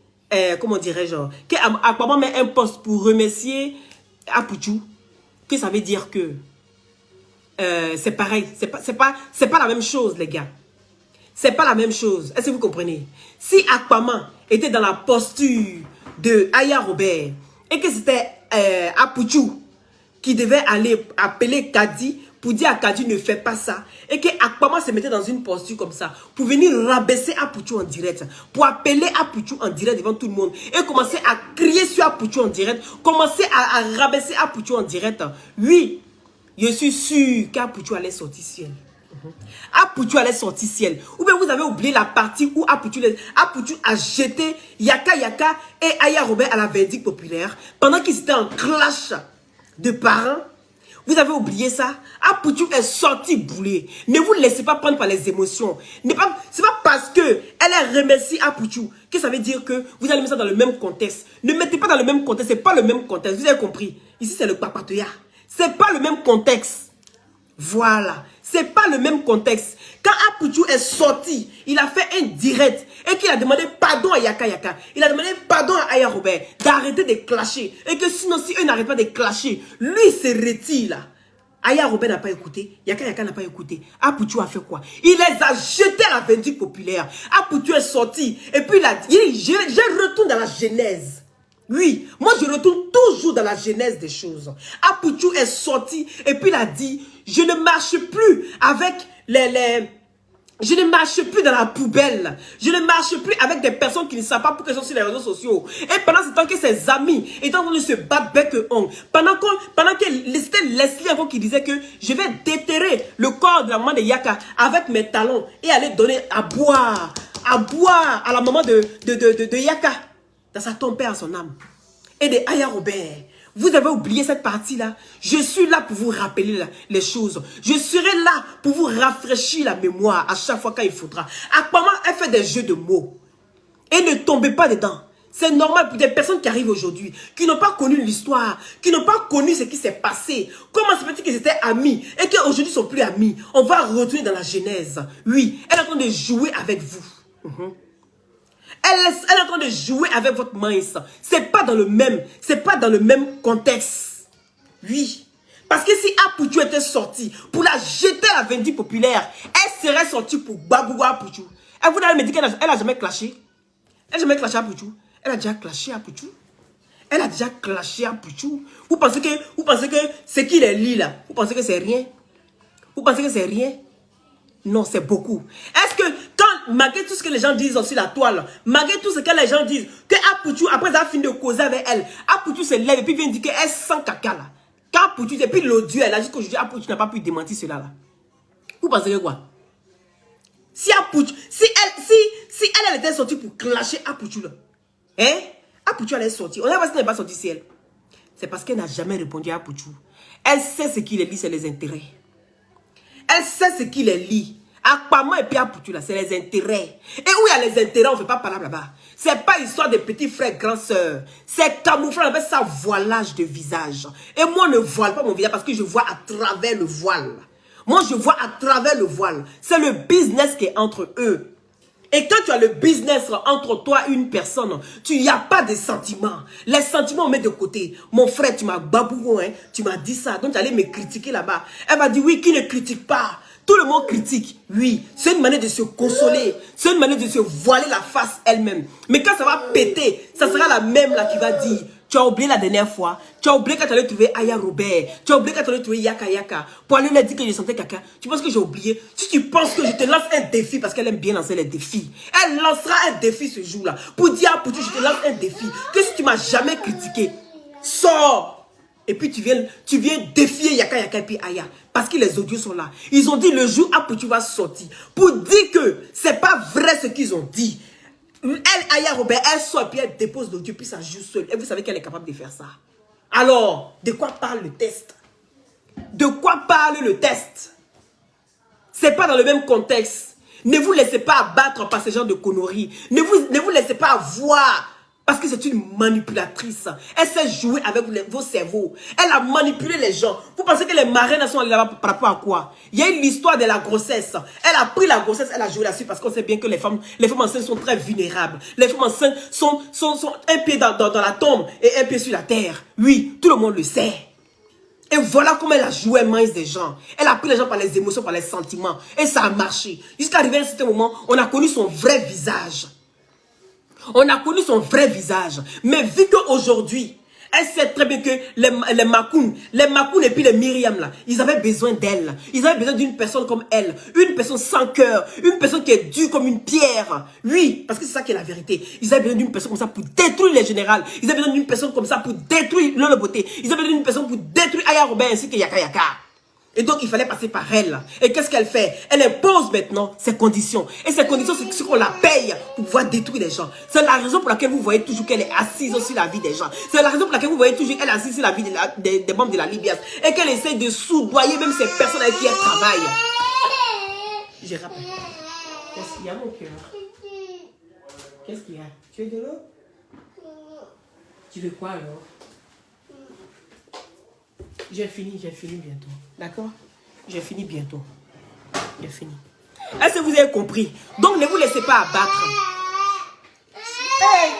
comment dirais-je, que Aquaman met un post pour remercier Apuchou, que ça veut dire que c'est pareil. C'est pas la même chose, les gars. C'est pas la même chose. Est-ce que vous comprenez? Si Aquaman était dans la posture de Aya Robert et que c'était Apuchou qui devait aller appeler Kadi pour dire à Kadi ne fais pas ça et que Aquaman se mettait dans une posture comme ça pour venir rabaisser Apuchou en direct, pour appeler Apuchou en direct devant tout le monde et commencer à crier sur Apuchou en direct, commencer à rabaisser Apuchou en direct. Oui, je suis sûr qu'Apuchou allait sortir ciel. Apuchou allait sortir ciel. Ou bien vous avez oublié la partie où Apuchou a jeté Yaka et Aya Robert à la verdict populaire pendant qu'ils étaient en clash de parents. Vous avez oublié ça? Apuchou est sorti bouler. Ne vous laissez pas prendre par les émotions. C'est pas parce que elle remercie Apuchou que ça veut dire que vous allez mettre ça dans le même contexte. Ne mettez pas dans le même contexte. C'est pas le même contexte. Vous avez compris? Ici, c'est le papatoya. C'est pas le même contexte. Voilà. C'est pas le même contexte. Quand Apuchou est sorti, il a fait un direct et qu'il a demandé pardon à Yaka. Il a demandé pardon à Aya Robert d'arrêter de clasher. Et que sinon, si eux n'arrêtent pas de clasher, lui se retire là. Aya Robert n'a pas écouté, Yaka n'a pas écouté. Apuchou a fait quoi? Il les a jetés à la verdict populaire. Apuchou est sorti et puis il a dit, je retourne dans la genèse. Oui, moi je retourne toujours dans la genèse des choses. Apuchou est sorti et puis il a dit, je ne marche plus avec je ne marche plus dans la poubelle. Je ne marche plus avec des personnes qui ne savent pas pourquoi elles sont sur les réseaux sociaux. Et pendant ce temps que ses amis étaient en train de se battre bec et ongle, pendant que c'était Leslie encore qui disait que je vais déterrer le corps de la maman de Yaka avec mes talons et aller donner à boire à la maman de Yaka. Dans sa tombe à son âme. Et de Aya Robert. Vous avez oublié cette partie-là. Je suis là pour vous rappeler les choses. Je serai là pour vous rafraîchir la mémoire à chaque fois qu'il faudra. Aquaman, elle fait des jeux de mots. Et ne tombez pas dedans. C'est normal pour des personnes qui arrivent aujourd'hui, qui n'ont pas connu l'histoire, qui n'ont pas connu ce qui s'est passé. Comment se fait-il qu'ils étaient amis et qu'aujourd'hui ils ne sont plus amis? On va retourner dans la genèse. Oui, elle est en train de jouer avec vous. Elle est en train de jouer avec votre mince. C'est pas dans le même contexte. Oui. Parce que si Apouchou était sorti pour la jeter à la vindicte populaire, elle serait sortie pour Babou Apouchou. Et vous allez me dire qu'elle n'a jamais clashé. Elle n'a jamais clashé Apouchou. Elle a déjà clashé Apouchou. Elle a déjà clashé Apouchou. Vous pensez que ce qu'il est lit là, vous pensez que c'est rien? Vous pensez que c'est rien? Non, c'est beaucoup. Est-ce que quand, malgré tout ce que les gens disent sur la toile, malgré tout ce que les gens disent, que Apouchou, après avoir fini de causer avec elle, Apouchou se lève et puis vient dire qu'elle sent caca là. Quand Apouchou, et puis l'odieux, elle a dit qu'aujourd'hui Apouchou n'a pas pu démentir cela là. Vous pensez que quoi? Si Apouchou, si elle était sortie pour clasher Apouchou là, hein? Apouchou elle est sortie. On a pas n'est pas sortie, c'est elle. C'est parce qu'elle n'a jamais répondu à Apouchou. Elle sait ce qui les lie, c'est les intérêts. Elle sait ce qui les lie. Akpama et puis Apouchou là, c'est les intérêts. Et où il y a les intérêts, on ne fait pas parler là-bas. C'est pas histoire de petits frères, grands sœurs. C'est camouflage, on appelle ça voilage de visage. Et moi, je ne voile pas mon visage parce que je vois à travers le voile. Moi, je vois à travers le voile. C'est le business qui est entre eux. Et quand tu as le business entre toi et une personne, tu n'y as pas de sentiments. Les sentiments, on met de côté. Mon frère, tu m'as baboué, hein? Tu m'as dit ça. Donc, tu allais me critiquer là-bas. Elle m'a dit, oui, qui ne critique pas? Tout le monde critique. Oui, c'est une manière de se consoler. C'est une manière de se voiler la face elle-même. Mais quand ça va péter, ça sera la même là qui va dire, tu as oublié la dernière fois. Tu as oublié quand tu allais trouver Aya Robert. Tu as oublié quand tu allais trouver Yaka Yaka. Pour aller lui dire que je sentais caca. Tu penses que j'ai oublié? Si tu penses que je te lance un défi, parce qu'elle aime bien lancer les défis. Elle lancera un défi ce jour-là. Pour dire, pour dire, je te lance un défi. Que si tu m'as jamais critiqué, sors. Et puis tu viens défier Yaka Yaka et puis Aya. Parce que les audios sont là. Ils ont dit le jour où tu vas sortir. Pour dire que c'est pas vrai ce qu'ils ont dit. Elle, Aya Robert, elle sort et puis elle dépose l'audio puis ça joue seule. Et vous savez qu'elle est capable de faire ça. Alors, de quoi parle le test? De quoi parle le test? C'est pas dans le même contexte. Ne vous laissez pas abattre par ces gens de conneries. Ne vous laissez pas avoir. Parce que c'est une manipulatrice. Elle sait jouer avec vos cerveaux. Elle a manipulé les gens. Vous pensez que les marraines sont allées là-bas par rapport à quoi? Il y a eu l'histoire de la grossesse. Elle a pris la grossesse, elle a joué là-dessus parce qu'on sait bien que les femmes enceintes sont très vulnérables. Les femmes enceintes sont un pied dans la tombe et un pied sur la terre. Oui, tout le monde le sait. Et voilà comment elle a joué mince des gens. Elle a pris les gens par les émotions, par les sentiments. Et ça a marché. Jusqu'à arriver à un certain moment, on a connu son vrai visage. On a connu son vrai visage. Mais vu qu'aujourd'hui, elle sait très bien que les Makoun et puis les Myriam là, ils avaient besoin d'elle. Ils avaient besoin d'une personne comme elle. Une personne sans cœur. Une personne qui est dure comme une pierre. Oui, parce que c'est ça qui est la vérité. Ils avaient besoin d'une personne comme ça pour détruire les générales. Ils avaient besoin d'une personne comme ça pour détruire Lolo Beauté. Ils avaient besoin d'une personne pour détruire Aya Robert ainsi que Yaka Yaka. Et donc, il fallait passer par elle. Et qu'est-ce qu'elle fait? Elle impose maintenant ses conditions. Et ces conditions, c'est ce qu'on la paye pour pouvoir détruire les gens. C'est la raison pour laquelle vous voyez toujours qu'elle est assise sur la vie des gens. C'est la raison pour laquelle vous voyez toujours qu'elle est assise sur la vie des membres de la Libye. Et qu'elle essaie de soudoyer même ces personnes avec qui elle travaille. Je rappelle. Qu'est-ce qu'il y a, mon cœur? Qu'est-ce qu'il y a? Tu veux de l'eau? Tu veux quoi alors? J'ai fini bientôt. D'accord? J'ai fini bientôt. J'ai fini. Est-ce que vous avez compris? Donc ne vous laissez pas abattre. Hey!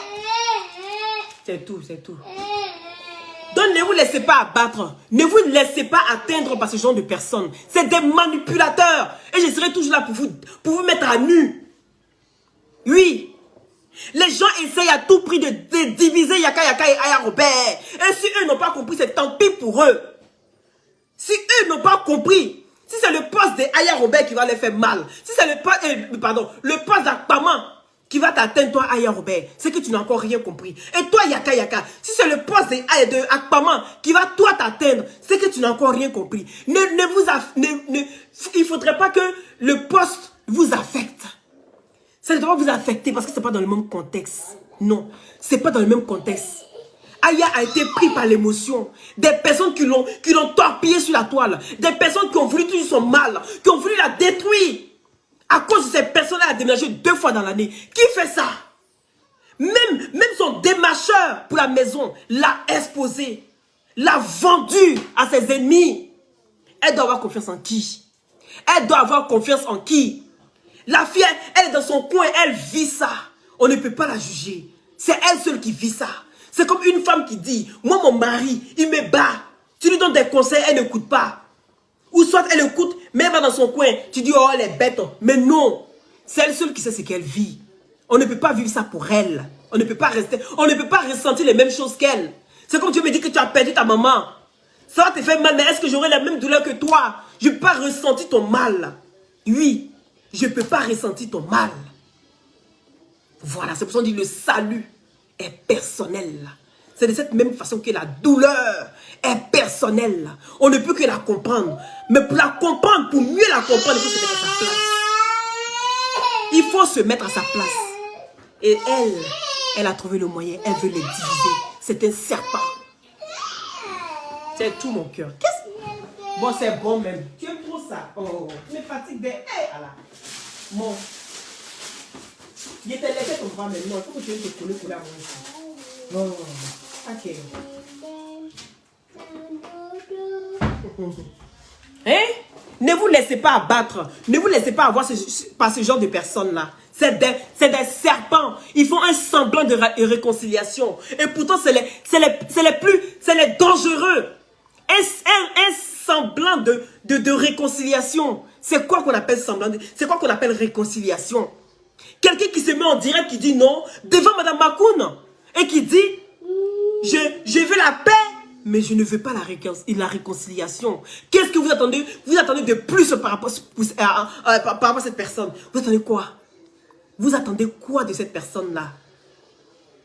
C'est tout, c'est tout. Donc ne vous laissez pas abattre. Ne vous laissez pas atteindre par ce genre de personnes. C'est des manipulateurs. Et je serai toujours là pour vous mettre à nu. Oui. Les gens essayent à tout prix de diviser Yaka Yaka et Aya Robert. Et si eux n'ont pas compris, c'est tant pis pour eux. Si eux n'ont pas compris, si c'est le poste de Aya Robert qui va les faire mal, si c'est le poste d'Akpaman qui va t'atteindre, toi, Aya Robert, c'est que tu n'as encore rien compris. Et toi, Yaka Yaka, si c'est le poste de Akpaman qui va toi t'atteindre, c'est que tu n'as encore rien compris. Il ne faudrait pas que le poste vous affecte. Ça ne doit pas vous affecter parce que ce n'est pas dans le même contexte. Non, ce n'est pas dans le même contexte. Aya a été pris par l'émotion. Des personnes qui l'ont torpillé sur la toile. Des personnes qui ont voulu tout son mal. Qui ont voulu la détruire. À cause de ces personnes-là, elle a déménagé 2 fois dans l'année. Qui fait ça? Même son démarcheur pour la maison l'a exposé, l'a vendu à ses ennemis. Elle doit avoir confiance en qui? Elle doit avoir confiance en qui? La fille, elle est dans son coin, elle vit ça. On ne peut pas la juger. C'est elle seule qui vit ça. C'est comme une femme qui dit, moi mon mari, il me bat. Tu lui donnes des conseils, elle n'écoute pas. Ou soit elle écoute, mais elle va dans son coin. Tu dis, oh elle est bête. Mais non, c'est elle seule qui sait ce qu'elle vit. On ne peut pas vivre ça pour elle. On ne peut pas rester, on ne peut pas ressentir les mêmes choses qu'elle. C'est comme tu me dis que tu as perdu ta maman. Ça va te faire mal, mais est-ce que j'aurai la même douleur que toi? Je ne peux pas ressentir ton mal. Oui, je ne peux pas ressentir ton mal. Voilà, c'est pour ça qu'on dit le salut est personnel. C'est de cette même façon que la douleur est personnelle. On ne peut que la comprendre. Mais pour la comprendre, pour mieux la comprendre, il faut se mettre à sa place. Il faut se mettre à sa place. Et elle a trouvé le moyen. Elle veut les diviser. C'est un serpent. C'est tout mon cœur. Bon, c'est bon même. Tu aimes trop ça. Oh, tu me fatigues. Hey, voilà. Bon. Il était laissé ton bras maintenant. Il faut que tu aies te coller à mon non. Ok. Hein? Ne vous laissez pas abattre. Ne vous laissez pas avoir par ce genre de personnes-là. C'est des serpents. Ils font un semblant de réconciliation. Et pourtant, c'est les dangereux. Un semblant de réconciliation. C'est quoi qu'on appelle semblant? C'est quoi qu'on appelle réconciliation? Quelqu'un qui se met en direct, qui dit non, devant Madame Makoun, et qui dit, je veux la paix, mais je ne veux pas la réconciliation. Qu'est-ce que vous attendez? Vous attendez de plus par rapport à cette personne. Vous attendez quoi? Vous attendez quoi de cette personne-là?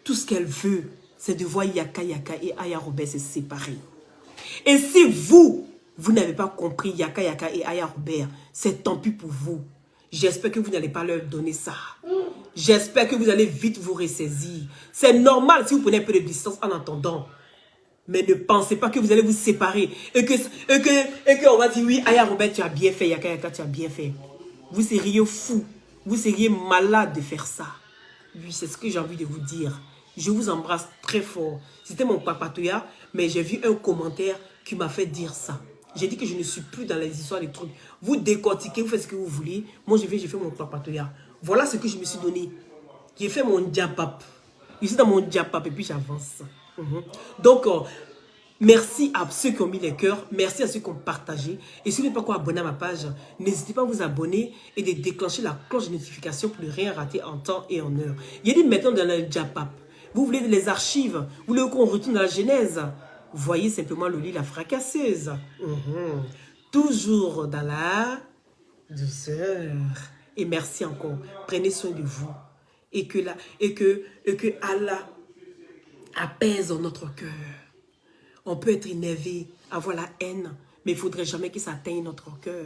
Tout ce qu'elle veut, c'est de voir Yaka et Aya Robert se séparer. Et si vous n'avez pas compris Yaka et Aya Robert, c'est tant pis pour vous. J'espère que vous n'allez pas leur donner ça. J'espère que vous allez vite vous ressaisir. C'est normal si vous prenez un peu de distance en attendant. Mais ne pensez pas que vous allez vous séparer. Et qu'on va dire, oui, Aya Robert, tu as bien fait. Yaka, tu as bien fait. Vous seriez fou. Vous seriez malade de faire ça. Oui, c'est ce que j'ai envie de vous dire. Je vous embrasse très fort. C'était mon papatoya, mais j'ai vu un commentaire qui m'a fait dire ça. J'ai dit que je ne suis plus dans les histoires des trucs. Vous décortiquez, vous faites ce que vous voulez. Moi, j'ai fait mon papatoya. Voilà ce que je me suis donné. J'ai fait mon diapap. Je suis dans mon diapap et puis j'avance. Donc, merci à ceux qui ont mis les cœurs. Merci à ceux qui ont partagé. Et si vous n'êtes pas encore abonné à ma page, n'hésitez pas à vous abonner et de déclencher la cloche de notification pour ne rien rater en temps et en heure. Il y a dit maintenant dans le diapap. Vous voulez les archives? Vous voulez qu'on retourne dans la genèse? Voyez simplement le lit, la fracasseuse. Toujours dans la douceur. Et merci encore. Prenez soin de vous. Et que Allah apaise notre cœur. On peut être énervé, avoir la haine, mais il ne faudrait jamais que ça atteigne notre cœur.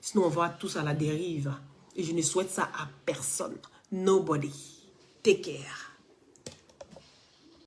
Sinon, on va tous à la dérive. Et je ne souhaite ça à personne. Nobody. Take care.